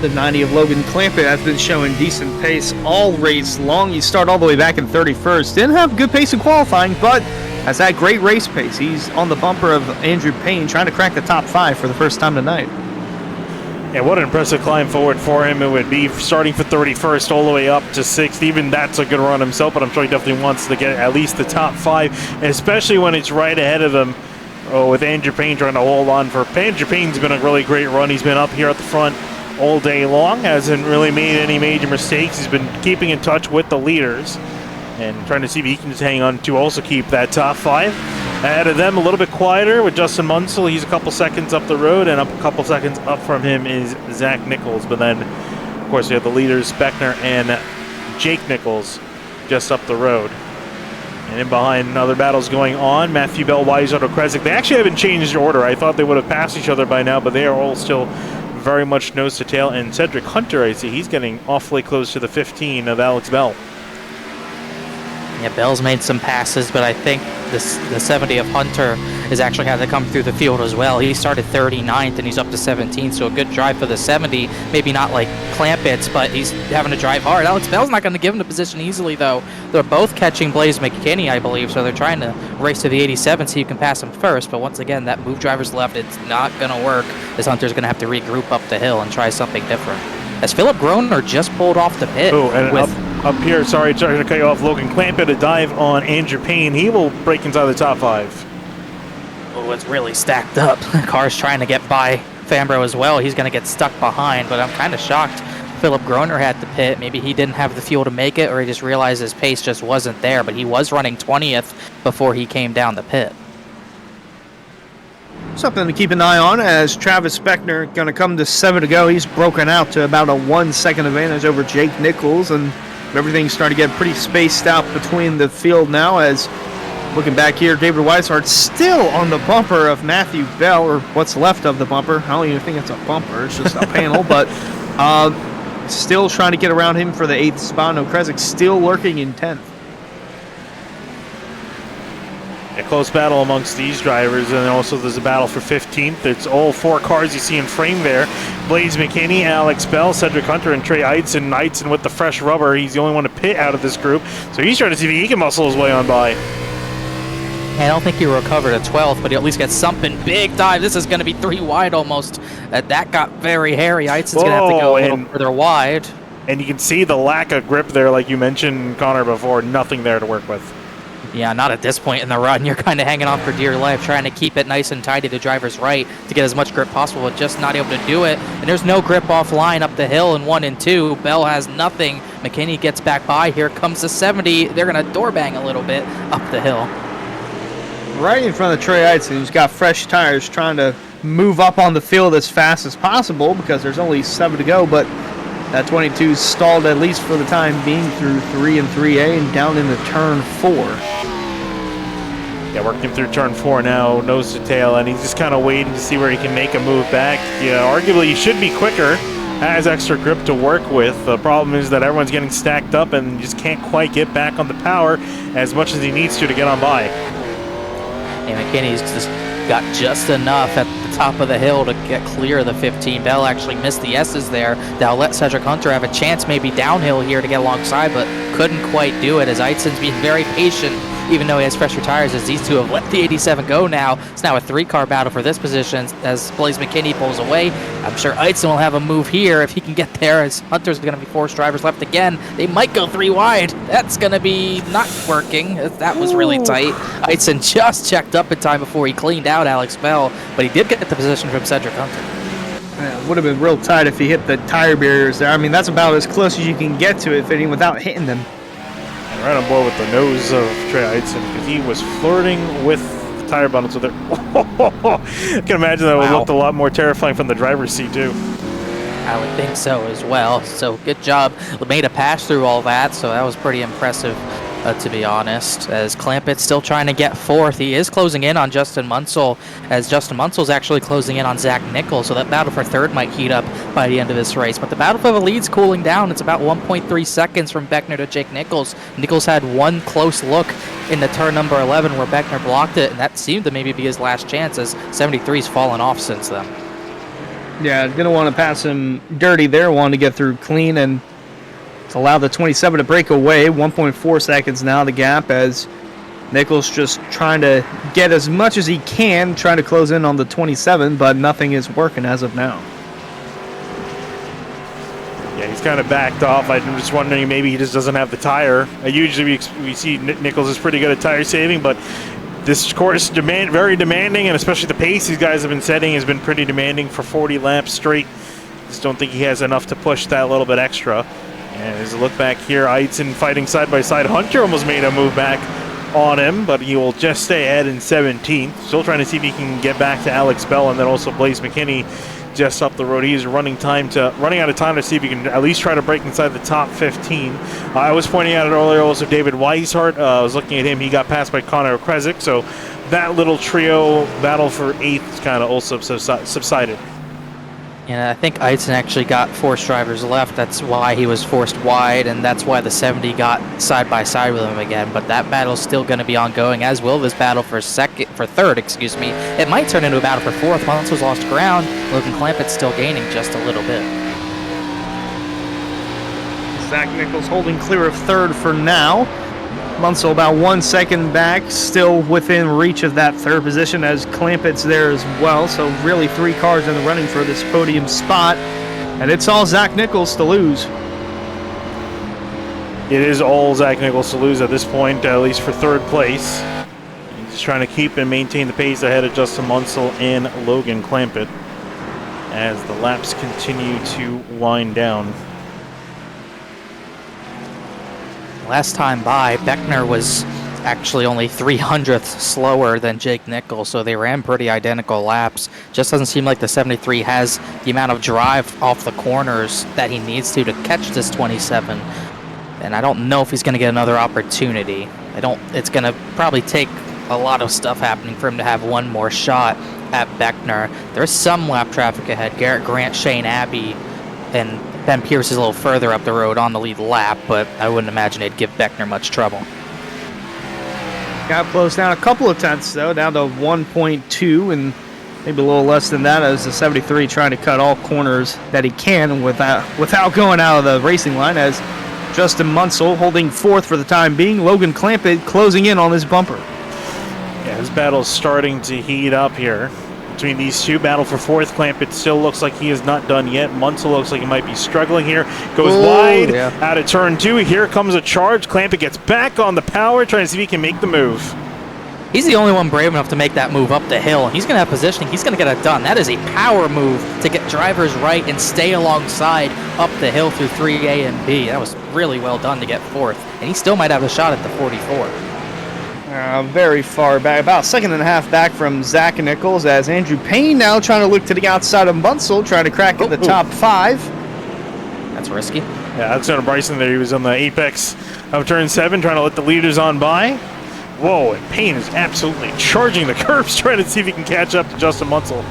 The 90 of Logan Clampett has been showing decent pace all race long. You start all the way back in 31st. Didn't have good pace in qualifying, but has that great race pace. He's on the bumper of Andrew Payne, trying to crack the top 5 for the first time tonight. Yeah, what an impressive climb forward for him it would be, starting for 31st all the way up to 6th. Even that's a good run himself, but I'm sure he definitely wants to get at least the top 5, especially when it's right ahead of him with Andrew Payne trying to hold on. For Andrew Payne's been a really great run. He's been up here at the front all day long, hasn't really made any major mistakes. He's been keeping in touch with the leaders and trying to see if he can just hang on to also keep that top 5. Ahead of them, a little bit quieter with Justin Munsell. He's a couple seconds up the road, and up a couple seconds up from him is Zach Nichols. But then, of course, we have the leaders, Beckner and Jake Nichols, just up the road. And in behind, other battles going on. Matthew Bell, Wise, Otto Kresick. They actually haven't changed order. I thought they would have passed each other by now, but they are all still very much nose to tail. And Cedric Hunter, I see, he's getting awfully close to the 15 of Alex Bell. Yeah, Bell's made some passes, but I think the 70 of Hunter has actually had to come through the field as well. He started 39th and he's up to 17th, so a good drive for the 70. Maybe not like Clampett's, but he's having to drive hard. Alex Bell's not going to give him the position easily, though. They're both catching Blaze McKinney, I believe, so they're trying to race to the 87 so you can pass him first. But once again, that move driver's left, it's not going to work, as Hunter's going to have to regroup up the hill and try something different. As Philip Groner just pulled off the pit. Oh, and up here, sorry to cut you off, Logan Clampett, a dive on Andrew Payne. He will break inside the top 5. Oh, it's really stacked up. Car's trying to get by Fambro as well. He's going to get stuck behind, but I'm kind of shocked Philip Groner had the pit. Maybe he didn't have the fuel to make it, or he just realized his pace just wasn't there, but he was running 20th before he came down the pit. Something to keep an eye on as Travis Beckner going to come to 7 to go. He's broken out to about a 1 second advantage over Jake Nichols, and everything's starting to get pretty spaced out between the field now. As looking back here, David Weishart still on the bumper of Matthew Bell, or what's left of the bumper. I don't even think it's a bumper, it's just a panel, but still trying to get around him for the 8th spot. No, Kresick still lurking in 10th. A close battle amongst these drivers, and also there's a battle for 15th. It's all 4 cars you see in frame there. Blaze McKinney, Alex Bell, Cedric Hunter, and Trey Eidson. Eidson with the fresh rubber. He's the only one to pit out of this group, so he's trying to see if he can muscle his way on by. I don't think he recovered at 12th, but he at least gets something. Big dive. This is going to be 3 wide almost. That got very hairy. Eidson's going to have to go a little further wide. And you can see the lack of grip there, like you mentioned, Connor, before. Nothing there to work with. Yeah, not at this point in the run. You're kind of hanging on for dear life, trying to keep it nice and tight to the driver's right to get as much grip possible, but just not able to do it. And there's no grip offline up the hill in 1 and 2. Bell has nothing. McKinney gets back by. Here comes the 70. They're going to door bang a little bit up the hill. Right in front of Trey Eidson, who's got fresh tires, trying to move up on the field as fast as possible because there's only 7 to go, but that 22 stalled at least for the time being through 3 and 3A and down into turn 4. Yeah, working through turn 4 now, nose to tail, and he's just kind of waiting to see where he can make a move back. Yeah, arguably he should be quicker, has extra grip to work with. The problem is that everyone's getting stacked up and just can't quite get back on the power as much as he needs to get on by. And McKinney's just got just enough at the top of the hill to get clear of the 15. Bell actually missed the S's there. That'll let Cedric Hunter have a chance maybe downhill here to get alongside, but couldn't quite do it as Eidson's being very patient even though he has fresher tires, as these two have let the 87 go now. It's now a 3-car battle for this position as Blaze McKinney pulls away. I'm sure Eitzen will have a move here if he can get there, as Hunter's going to be forced drivers left again. They might go 3 wide. That's going to be not working. That was really tight. Eitzen just checked up in time before he cleaned out Alex Bell, but he did get the position from Cedric Hunter. Yeah, it would have been real tight if he hit the tire barriers there. I mean, that's about as close as you can get to it fitting without hitting them. And right on board with the nose of Trey Eitzen because he was flirting with the tire bundle. So there, I can imagine that would look a lot more terrifying from the driver's seat too. I would think so as well. So good job. Made a pass through all that, so that was pretty impressive, to be honest. As Clampett's still trying to get 4th. He is closing in on Justin Munsell, as Justin Munsell's actually closing in on Zach Nichols, so that battle for 3rd might heat up by the end of this race. But the battle for the lead's cooling down. It's about 1.3 seconds from Beckner to Jake Nichols. Nichols had one close look in the turn number 11 where Beckner blocked it, and that seemed to maybe be his last chance, as 73's fallen off since then. Yeah, going to want to pass him dirty there. Wanted to get through clean and allow the 27 to break away. 1.4 seconds now, the gap, as Nichols just trying to get as much as he can, trying to close in on the 27, but nothing is working as of now. Yeah, he's kind of backed off. I'm just wondering, maybe he just doesn't have the tire. Usually we see Nichols is pretty good at tire saving, but this course very demanding, and especially the pace these guys have been setting has been pretty demanding for 40 laps straight. Just don't think he has enough to push that little bit extra. And as a look back here, Eitzen fighting side by side. Hunter almost made a move back on him, but he will just stay ahead in 17th. Still trying to see if he can get back to Alex Bell, and then also Blaze McKinney just up the road. He's running out of time to see if he can at least try to break inside the top 15. I was pointing out it earlier. Also, David Weishart. I was looking at him. He got passed by Connor Kresick. So that little trio battle for 8th kind of also subsided. And I think Eitzen actually got forced drivers left. That's why he was forced wide, and that's why the 70 got side by side with him again. But that battle's still going to be ongoing, as will this battle for 3rd. Excuse me. It might turn into a battle for 4th. Once was lost ground. Logan Clampett's still gaining just a little bit. Zach Nichols holding clear of 3rd for now. Munsell about 1 second back, still within reach of that 3rd position, as Clampett's there as well. So really 3 cars in the running for this podium spot, and it's all Zach Nichols to lose. It is all Zach Nichols to lose at this point, at least for 3rd place. He's trying to keep and maintain the pace ahead of Justin Munsell and Logan Clampett as the laps continue to wind down. Last time by, Beckner was actually only 300th slower than Jake Nichols, so they ran pretty identical laps. Just doesn't seem like the 73 has the amount of drive off the corners that he needs to catch this 27. And I don't know if he's going to get another opportunity. It's going to probably take a lot of stuff happening for him to have one more shot at Beckner. There's some lap traffic ahead. Garrett Grant, Shane Abbey, and Ben Pierce is a little further up the road on the lead lap, but I wouldn't imagine it'd give Beckner much trouble. Got closed down a couple of tenths, though, down to 1.2, and maybe a little less than that, as the 73 trying to cut all corners that he can without going out of the racing line, as Justin Munsell holding 4th for the time being. Logan Clampett closing in on this bumper. Yeah, this battle's starting to heat up here. Between these two, battle for 4th. Clampett still looks like he is not done yet. Munsell looks like he might be struggling here. Goes wide out of turn 2. Here comes a charge. Clampett gets back on the power, trying to see if he can make the move. He's the only one brave enough to make that move up the hill. He's going to have positioning. He's going to get it done. That is a power move to get drivers right and stay alongside up the hill through 3A and B. That was really well done to get 4th. And he still might have a shot at the 44. Very far back, about a second and a half back from Zach Nichols, as Andrew Payne now trying to look to the outside of Munsell, trying to crack in the top 5. That's risky. Yeah, Alexander Bryson there. He was on the apex of turn 7, trying to let the leaders on by. Whoa, and Payne is absolutely charging the curves, trying to see if he can catch up to Justin Munsell.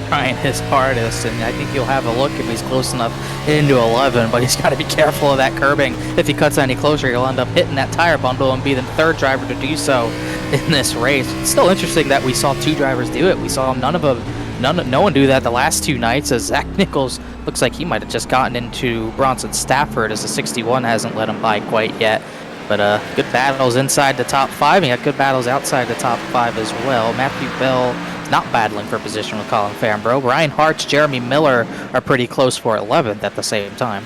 Trying his hardest, and I think he'll have a look if he's close enough into 11, but he's got to be careful of that curbing. If he cuts any closer, he'll end up hitting that tire bundle and be the 3rd driver to do so in this race. It's still interesting that we saw 2 drivers do it. We saw no one do that the last 2 nights, as Zach Nichols looks like he might have just gotten into Bronson Stafford, as the 61 hasn't let him by quite yet. But good battles inside the top 5, and you got good battles outside the top 5 as well. Matthew Bell is not battling for position with Colin Fambro. Ryan Hartz, Jeremy Miller are pretty close for 11th at the same time.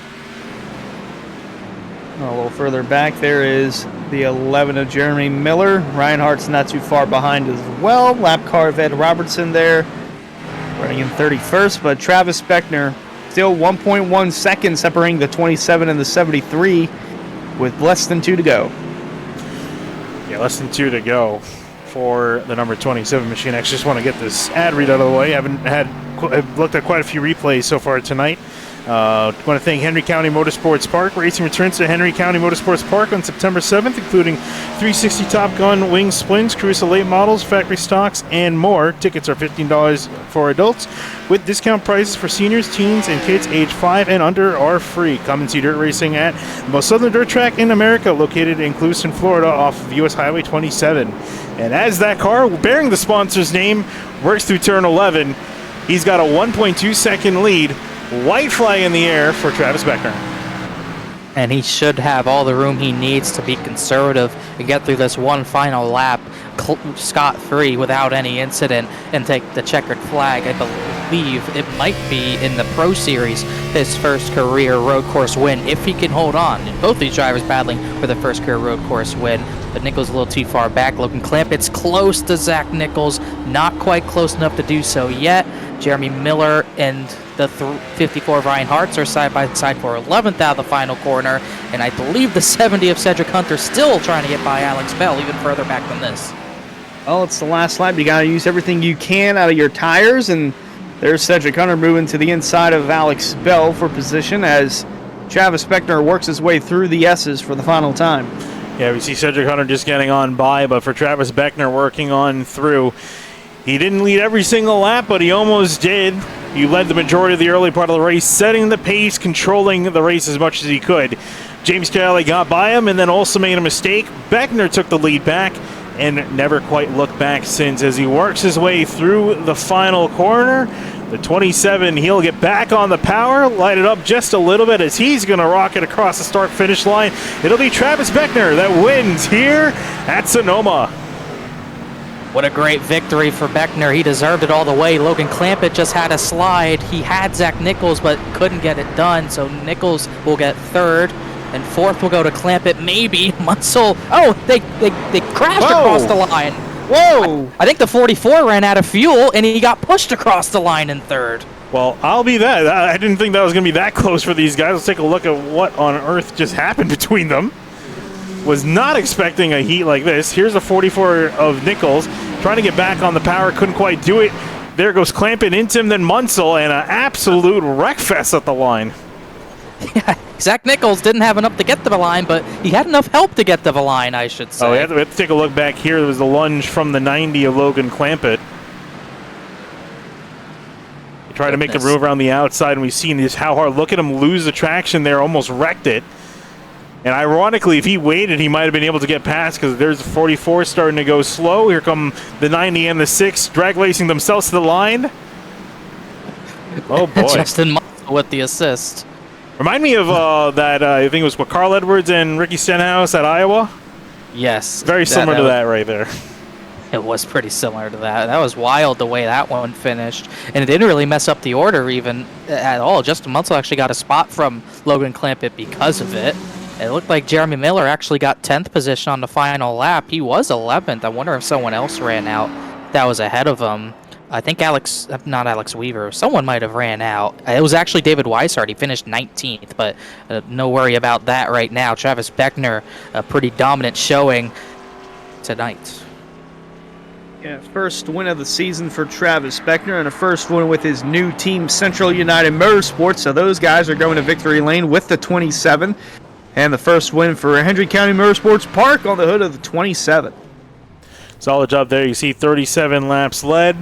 A little further back there is the 11 of Jeremy Miller. Ryan Hart's not too far behind as well. Lap car of Ed Robertson there, running in 31st, but Travis Beckner still 1.1 seconds separating the 27 and the 73 with less than 2 to go. Yeah, less than 2 to go for the number 27 Machine X. Just want to get this ad read out of the way. I've looked at quite a few replays so far tonight. Want to thank Henry County Motorsports Park. Racing returns to Henry County Motorsports Park on September 7th, including 360 Top Gun wing splins, Caruso late models, factory stocks, and more. Tickets are $15 for adults, with discount prices for seniors, teens, and kids age 5 and under are free. Come and see dirt racing at the most southern dirt track in America, located in Clewiston, Florida, off of US Highway 27. And as that car, bearing the sponsor's name, works through turn 11, he's got a 1.2 second lead. White flag in the air for Travis Beckner. And he should have all the room he needs to be conservative and get through this one final lap scot-free without any incident and take the checkered flag. I believe it might be in the Pro Series, his first career road course win, if he can hold on. And both these drivers battling for the first career road course win. But Nichols a little too far back. Logan Clampett's close to Zach Nichols, not quite close enough to do so yet. Jeremy Miller and the 54 Ryan Hartz are side by side for 11th out of the final corner, and I believe the 70 of Cedric Hunter still trying to get by Alex Bell even further back than this. Well, it's the last lap. You got to use everything you can out of your tires, and there's Cedric Hunter moving to the inside of Alex Bell for position as Travis Beckner works his way through the S's for the final time. Yeah, we see Cedric Hunter just getting on by, but for Travis Beckner working on through. He didn't lead every single lap, but he almost did. He led the majority of the early part of the race, setting the pace, controlling the race as much as he could. James Kelly got by him and then also made a mistake. Beckner took the lead back and never quite looked back since as he works his way through the final corner. The 27, he'll get back on the power, light it up just a little bit as he's going to rocket across the start-finish line. It'll be Travis Beckner that wins here at Sonoma. What a great victory for Beckner. He deserved it all the way. Logan Clampett just had a slide. He had Zach Nichols, but couldn't get it done. So Nichols will get third, and fourth will go to Clampett. Maybe Munsell. Oh, they crashed across the line. Whoa! I think the 44 ran out of fuel, and he got pushed across the line in third. Well, I'll be that. I didn't think that was going to be that close for these guys. Let's take a look at what on earth just happened between them. Was not expecting a heat like this. Here's the 44 of Nichols trying to get back on the power, couldn't quite do it. There goes Clampett into him, then Munsell, and an absolute wreckfest at the line. Yeah, Zach Nichols didn't have enough to get to the line, but he had enough help to get to the line, I should say. Oh, we have to take a look back here. There was the lunge from the 90 of Logan Clampett. He tried to make the move around the outside, and we've seen this how hard. Look at him lose the traction there, almost wrecked it. And ironically, if he waited, he might have been able to get past because there's the 44 starting to go slow. Here come the 90 and the 6 drag racing themselves to the line. Oh, boy. Justin Munsell with the assist. Remind me of that, I think it was what, Carl Edwards and Ricky Stenhouse at Iowa? Yes. Very similar to that right there. It was pretty similar to that. That was wild the way that one finished. And it didn't really mess up the order even at all. Justin Munsell actually got a spot from Logan Clampett because of it. It looked like Jeremy Miller actually got 10th position on the final lap. He was 11th. I wonder if someone else ran out that was ahead of him. I think not Alex Weaver. Someone might have ran out. It was actually David Weishart. He finished 19th, but no worry about that right now. Travis Beckner, a pretty dominant showing tonight. Yeah, first win of the season for Travis Beckner and a first win with his new team, Central United Motorsports. So those guys are going to victory lane with the 27. And the first win for Hendry County Motorsports Park on the hood of the 27. Solid job there. You see 37 laps led.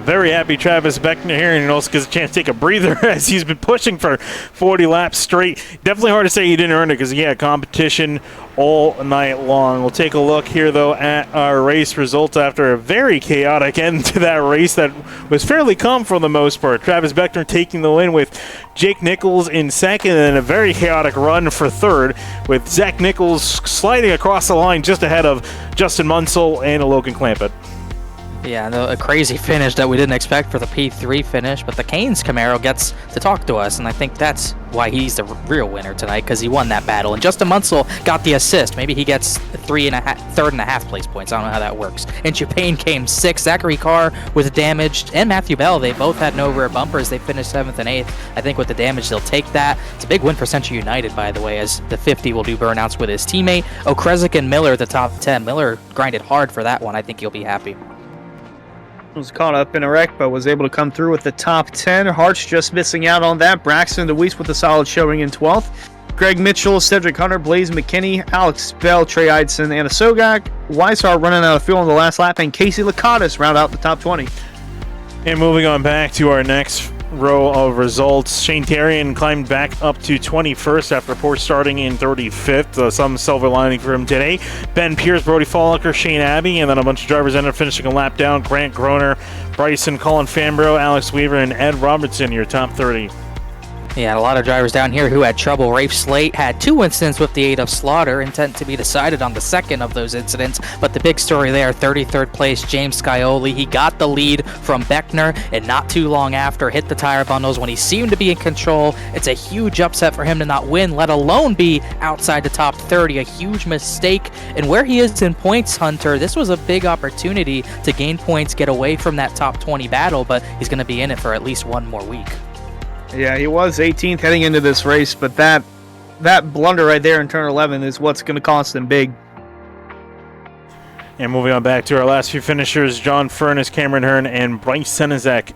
Very happy Travis Beckner here, and also gets a chance to take a breather as he's been pushing for 40 laps straight. Definitely hard to say he didn't earn it because he had competition all night long. We'll take a look here, though, at our race results after a very chaotic end to that race that was fairly calm for the most part. Travis Beckner taking the win with Jake Nichols in second, and a very chaotic run for third with Zach Nichols sliding across the line just ahead of Justin Munsell and Logan Clampett. Yeah, a crazy finish that we didn't expect for the P3 finish, but the Canes Camaro gets to talk to us, and I think that's why he's the real winner tonight, because he won that battle. And Justin Munsell got the assist. Maybe he gets third and a half place points. I don't know how that works. And Chupane came 6th. Zachary Carr was damaged, and Matthew Bell. They both had no rear bumpers. They finished 7th and 8th. I think with the damage, they'll take that. It's a big win for Central United, by the way, as the 50 will do burnouts with his teammate. Okrezik and Miller, the top 10. Miller grinded hard for that one. I think he'll be happy. Was caught up in a wreck, but was able to come through with the top 10. Hart's just missing out on that. Braxton DeWeese with a solid showing in 12th. Greg Mitchell, Cedric Hunter, Blaze McKinney, Alex Bell, Trey Eidson, Anna Sogak, Weishart running out of fuel on the last lap, and Casey Lakatos round out the top 20. And moving on back to our next row of results, Shane Therrien climbed back up to 21st after poor starting in 35th. Some silver lining for him today. Ben Pierce, Brody Fallaker, Shane Abbey, and then a bunch of drivers ended up finishing a lap down. Grant Groner, Bryson, Colin Fambro, Alex Weaver, and Ed Robertson, your top 30. Yeah, a lot of drivers down here who had trouble. Rafe Slate had 2 incidents with the aid of Slaughter, intent to be decided on the second of those incidents. But the big story there, 33rd place, James Scioli. He got the lead from Beckner, and not too long after, hit the tire bundles when he seemed to be in control. It's a huge upset for him to not win, let alone be outside the top 30. A huge mistake. And where he is in points, Hunter, this was a big opportunity to gain points, get away from that top 20 battle, but he's going to be in it for at least one more week. Yeah, he was 18th heading into this race, but that blunder right there in turn 11 is what's going to cost him big. And moving on back to our last few finishers, John Furness, Cameron Hearn, and Bryce Senezek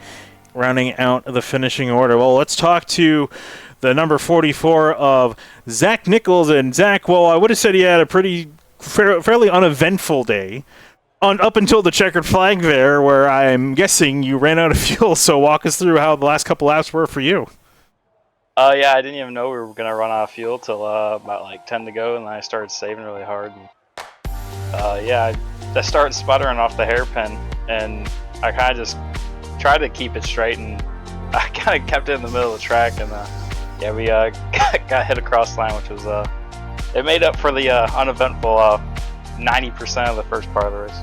rounding out the finishing order. Well, let's talk to the number 44 of Zach Nichols. And Zach, well, I would have said he had a fairly uneventful day. Up until the checkered flag there, where I'm guessing you ran out of fuel. So walk us through how the last couple laps were for you. Yeah, I didn't even know we were going to run out of fuel till about like 10 to go, and then I started saving really hard. And, yeah, I started sputtering off the hairpin, and I kind of just tried to keep it straight, and I kind of kept it in the middle of the track, and yeah, we got hit across the line, which was it made up for the uneventful 90% of the first part of the race.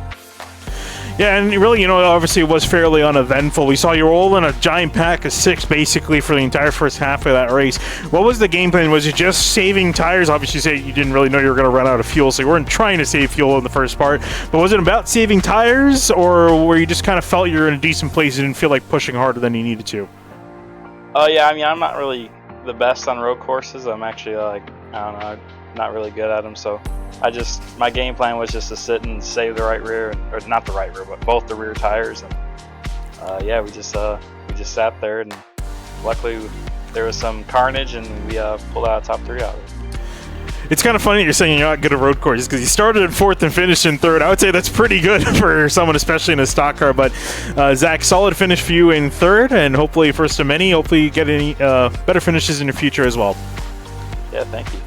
Yeah, and really, obviously it was fairly uneventful. We saw you roll in a giant pack of 6 basically for the entire first half of that race. What was the game plan? Was it just saving tires? Obviously, you said you didn't really know you were going to run out of fuel, so you weren't trying to save fuel in the first part. But was it about saving tires, or where you just kind of felt you were in a decent place and didn't feel like pushing harder than you needed to? Yeah, I mean, I'm not really the best on road courses. I'm actually, I don't know, not really good at them, so my game plan was just to sit and save the right rear, or not the right rear, but both the rear tires. And yeah, we just sat there, and luckily there was some carnage, and we pulled out a top 3 out of it. It's kind of funny that you're saying you're not good at road courses, because you started in 4th and finished in 3rd. I would say that's pretty good for someone, especially in a stock car. But Zach, solid finish for you in 3rd, and hopefully first of many. Hopefully you get any better finishes in the future as well. Yeah, thank you.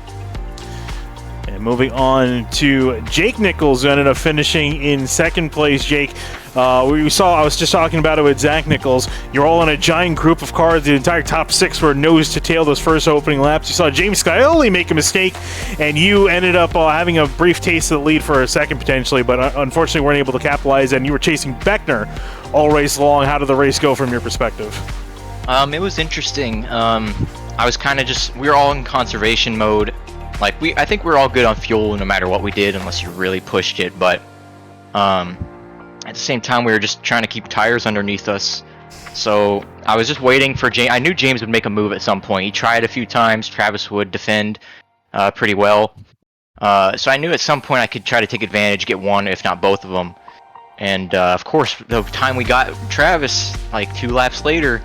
And moving on to Jake Nichols, who ended up finishing in 2nd place. Jake, I was just talking about it with Zach Nichols. You're all in a giant group of cars. The entire top 6 were nose to tail those first opening laps. You saw James Scioli make a mistake, and you ended up having a brief taste of the lead for a second potentially, but unfortunately weren't able to capitalize, and you were chasing Beckner all race long. How did the race go from your perspective? It was interesting. I was kind of we were all in conservation mode. I think we're all good on fuel no matter what we did, unless you really pushed it. But at the same time, we were just trying to keep tires underneath us. So I was just waiting for James. I knew James would make a move at some point. He tried a few times. Travis would defend pretty well. So I knew at some point I could try to take advantage, get one, if not both of them. And of course, the time we got Travis, like 2 laps later,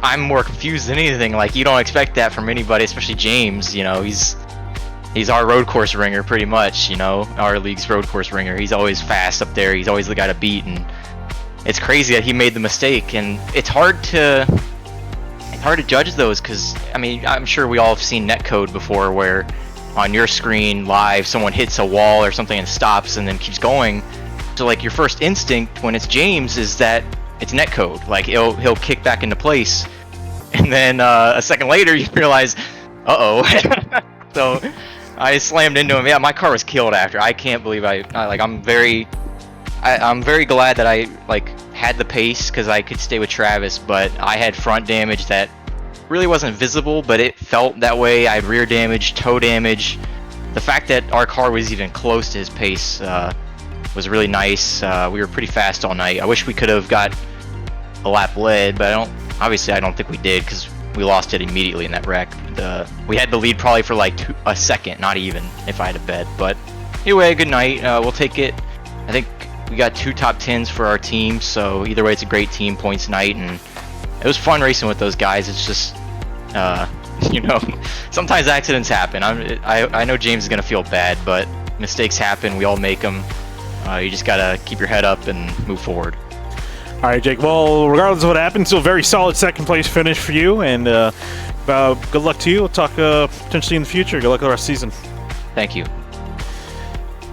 I'm more confused than anything. You don't expect that from anybody, especially James. He's our road course ringer pretty much. Our league's road course ringer. He's always fast up there. He's always the guy to beat. And it's crazy that he made the mistake, and it's hard to judge those because I mean I'm sure we all have seen netcode before where on your screen live someone hits a wall or something and stops and then keeps going. So like your first instinct when it's James is that it's netcode, like he'll kick back into place, and then a second later you realize, uh-oh. So I slammed into him. Yeah, my car was killed after. I can't believe I'm very glad that I had the pace because I could stay with Travis, but I had front damage that really wasn't visible, but it felt that way. I had rear damage, toe damage. The fact that our car was even close to his pace was really nice. We were pretty fast all night. I wish we could have got a lap lead, but I don't think we did because we lost it immediately in that wreck. We had the lead probably for like a second, not even, if I had a bet. But anyway, good night. We'll take it. I think we got 2 top 10s for our team, so either way it's a great team points night, and it was fun racing with those guys. It's just sometimes accidents happen. I know James is gonna feel bad, but mistakes happen. We all make them. You just gotta keep your head up and move forward. All right, Jake. Well, regardless of what happens, still a very solid second place finish for you, and good luck to you. We'll talk potentially in the future. Good luck with the rest of the season. Thank you.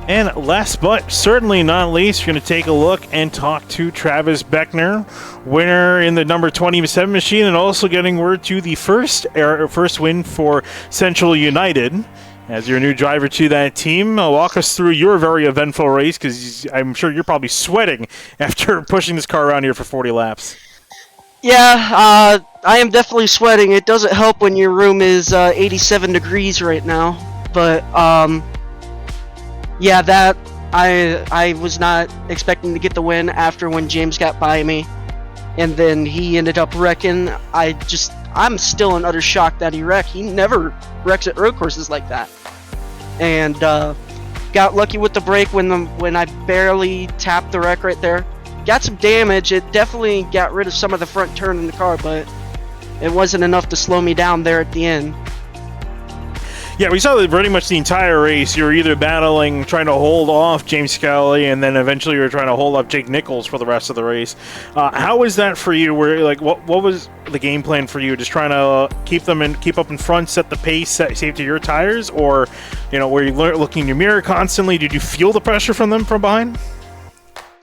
And last but certainly not least, we're going to take a look and talk to Travis Beckner, winner in the number 27 machine, and also getting word to the first win for Central United. As your new driver to that team, walk us through your very eventful race, because I'm sure you're probably sweating after pushing this car around here for 40 laps. Yeah, I am definitely sweating. It doesn't help when your room is 87 degrees right now, but yeah, that I was not expecting to get the win after when James got by me, and then he ended up wrecking. I'm still in utter shock that he wrecked. He never wrecks at road courses like that, and got lucky with the brake when I barely tapped the wreck right there. Got some damage. It definitely got rid of some of the front turn in the car, but it wasn't enough to slow me down there at the end. Yeah, we saw that pretty much the entire race. You were either battling, trying to hold off James Scally, and then eventually you were trying to hold off Jake Nichols for the rest of the race. How was that for you? What was the game plan for you? Just trying to keep up in front, set the pace, safety your tires, or were you looking in your mirror constantly? Did you feel the pressure from them from behind?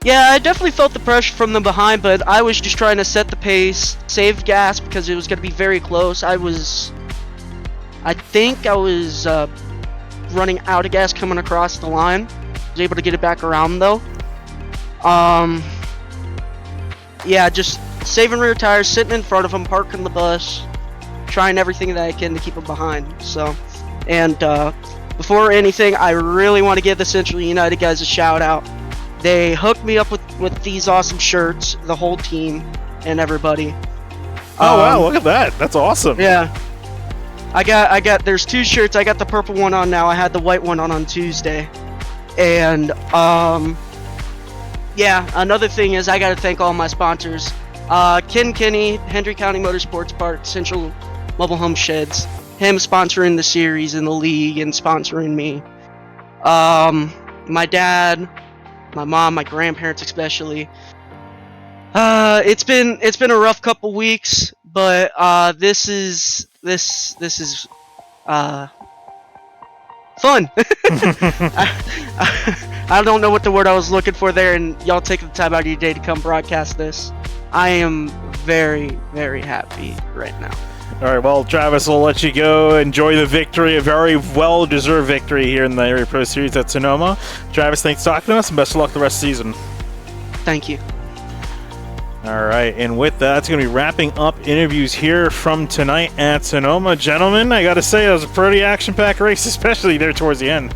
Yeah, I definitely felt the pressure from them behind, but I was just trying to set the pace, save gas because it was going to be very close. I think I was running out of gas coming across the line. I was able to get it back around though. Yeah, just saving rear tires, sitting in front of them, parking the bus, trying everything that I can to keep them behind. So, and before anything, I really want to give the Central United guys a shout out. They hooked me up with these awesome shirts, the whole team and everybody. Oh wow, look at that. That's awesome. Yeah. I got there's 2 shirts. I got the purple one on now. I had the white one on Tuesday. And yeah, another thing is I got to thank all my sponsors. Ken Kenny, Hendry County Motorsports Park, Central Mobile Home Sheds, him sponsoring the series and the league and sponsoring me. My dad, my mom, my grandparents especially. It's been a rough couple weeks, but this is fun. I don't know what the word I was looking for there, and y'all taking the time out of your day to come broadcast this. I am very, very happy right now. All right, well, Travis, we'll let you go. Enjoy the victory, a very well-deserved victory here in the Area Pro Series at Sonoma. Travis, thanks for talking to us, and best of luck the rest of the season. Thank you. All right, and with that, it's going to be wrapping up interviews here from tonight at Sonoma. Gentlemen, I got to say, it was a pretty action-packed race, especially there towards the end.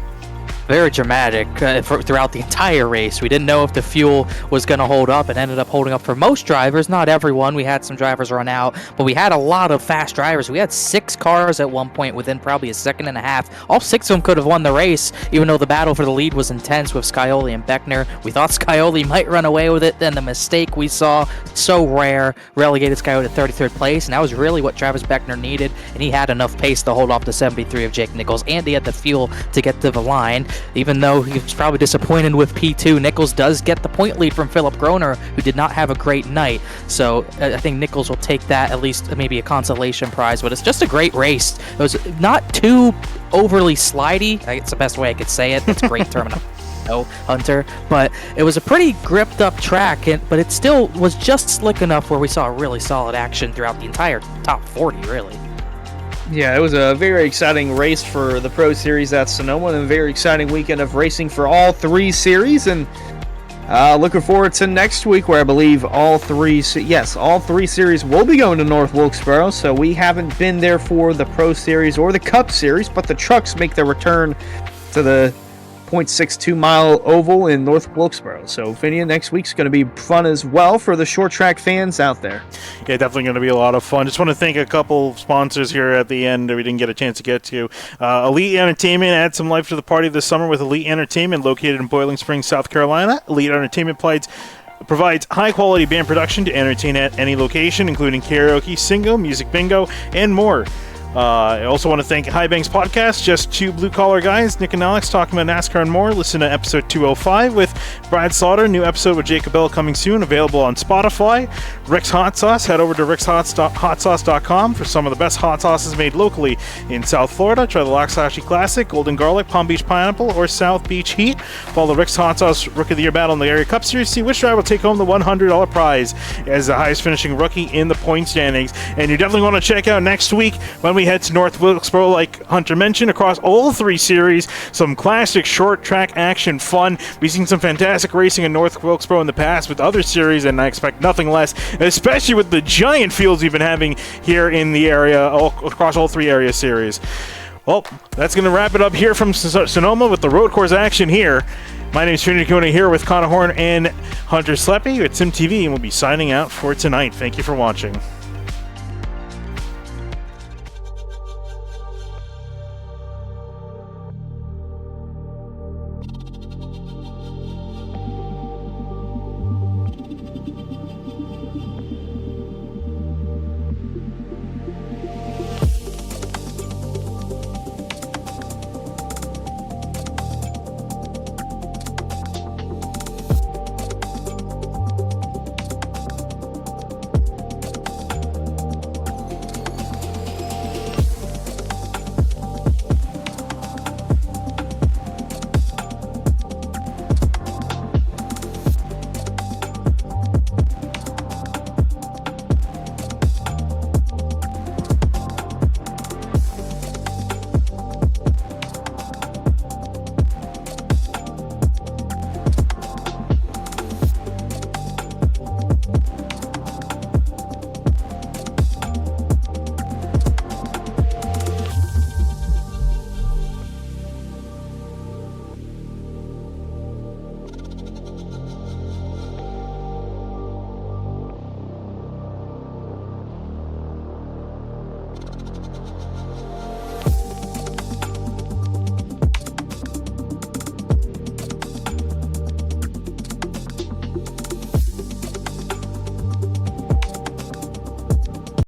Very dramatic throughout the entire race. We didn't know if the fuel was going to hold up. It ended up holding up for most drivers, not everyone. We had some drivers run out, but we had a lot of fast drivers. We had 6 cars at one point within probably a second and a half. All 6 of them could have won the race, even though the battle for the lead was intense with Scioli and Beckner. We thought Scioli might run away with it. Then the mistake we saw, so rare, relegated Scioli to 33rd place, and that was really what Travis Beckner needed, and he had enough pace to hold off the 73 of Jake Nichols, and he had the fuel to get to the line. even though he was probably disappointed with P2, Nichols does get the point lead from Philip Groner, who did not have a great night. So I think Nichols will take that, at least maybe a consolation prize. But it's just a great race. It was not too overly slidey. It's the best way I could say it. That's a great terminology. Hunter, but it was a pretty gripped up track, but it still was just slick enough where we saw really solid action throughout the entire top 40, really. Yeah, it was a very exciting race for the Pro Series at Sonoma, and a very exciting weekend of racing for all 3 series, and looking forward to next week, where I believe all 3 series will be going to North Wilkesboro. So we haven't been there for the Pro Series or the Cup Series, but the trucks make their return to the 0.62 mile oval in North Wilkesboro. So Phinia, next week's going to be fun as well for the short track fans out there. Yeah, definitely going to be a lot of fun. Just want to thank a couple sponsors here at the end that we didn't get a chance to get to. Elite Entertainment, add some life to the party this summer with Elite Entertainment, located in Boiling Springs, South Carolina. Elite Entertainment provides high-quality band production to entertain at any location, including karaoke, single, music bingo, and more. I also want to thank High Banks Podcast, just 2 blue-collar guys, Nick and Alex, talking about NASCAR and more. Listen to episode 205 with Brad Slaughter. New episode with Jacob Bell coming soon, available on Spotify. Rick's Hot Sauce. Head over to rickshot.hotsauce.com for some of the best hot sauces made locally in South Florida. Try the Loxahatchee Classic, Golden Garlic, Palm Beach Pineapple, or South Beach Heat. Follow the Rick's Hot Sauce Rookie of the Year battle in the Area Cup Series. See which driver will take home the $100 prize as the highest finishing rookie in the point standings. And you definitely want to check out next week when we head to North Wilkesboro, like Hunter mentioned, across all 3 series. Some classic short track action fun. We've seen some fantastic racing in North Wilkesboro in the past with other series, and I expect nothing less, especially with the giant fields we've been having here in the area, across all 3 area series. Well, that's going to wrap it up here from Sonoma with the road course action here. My name is Trinity Kuna here with Connor Horn and Hunter Sleppy at SimTV, and we'll be signing out for tonight. Thank you for watching.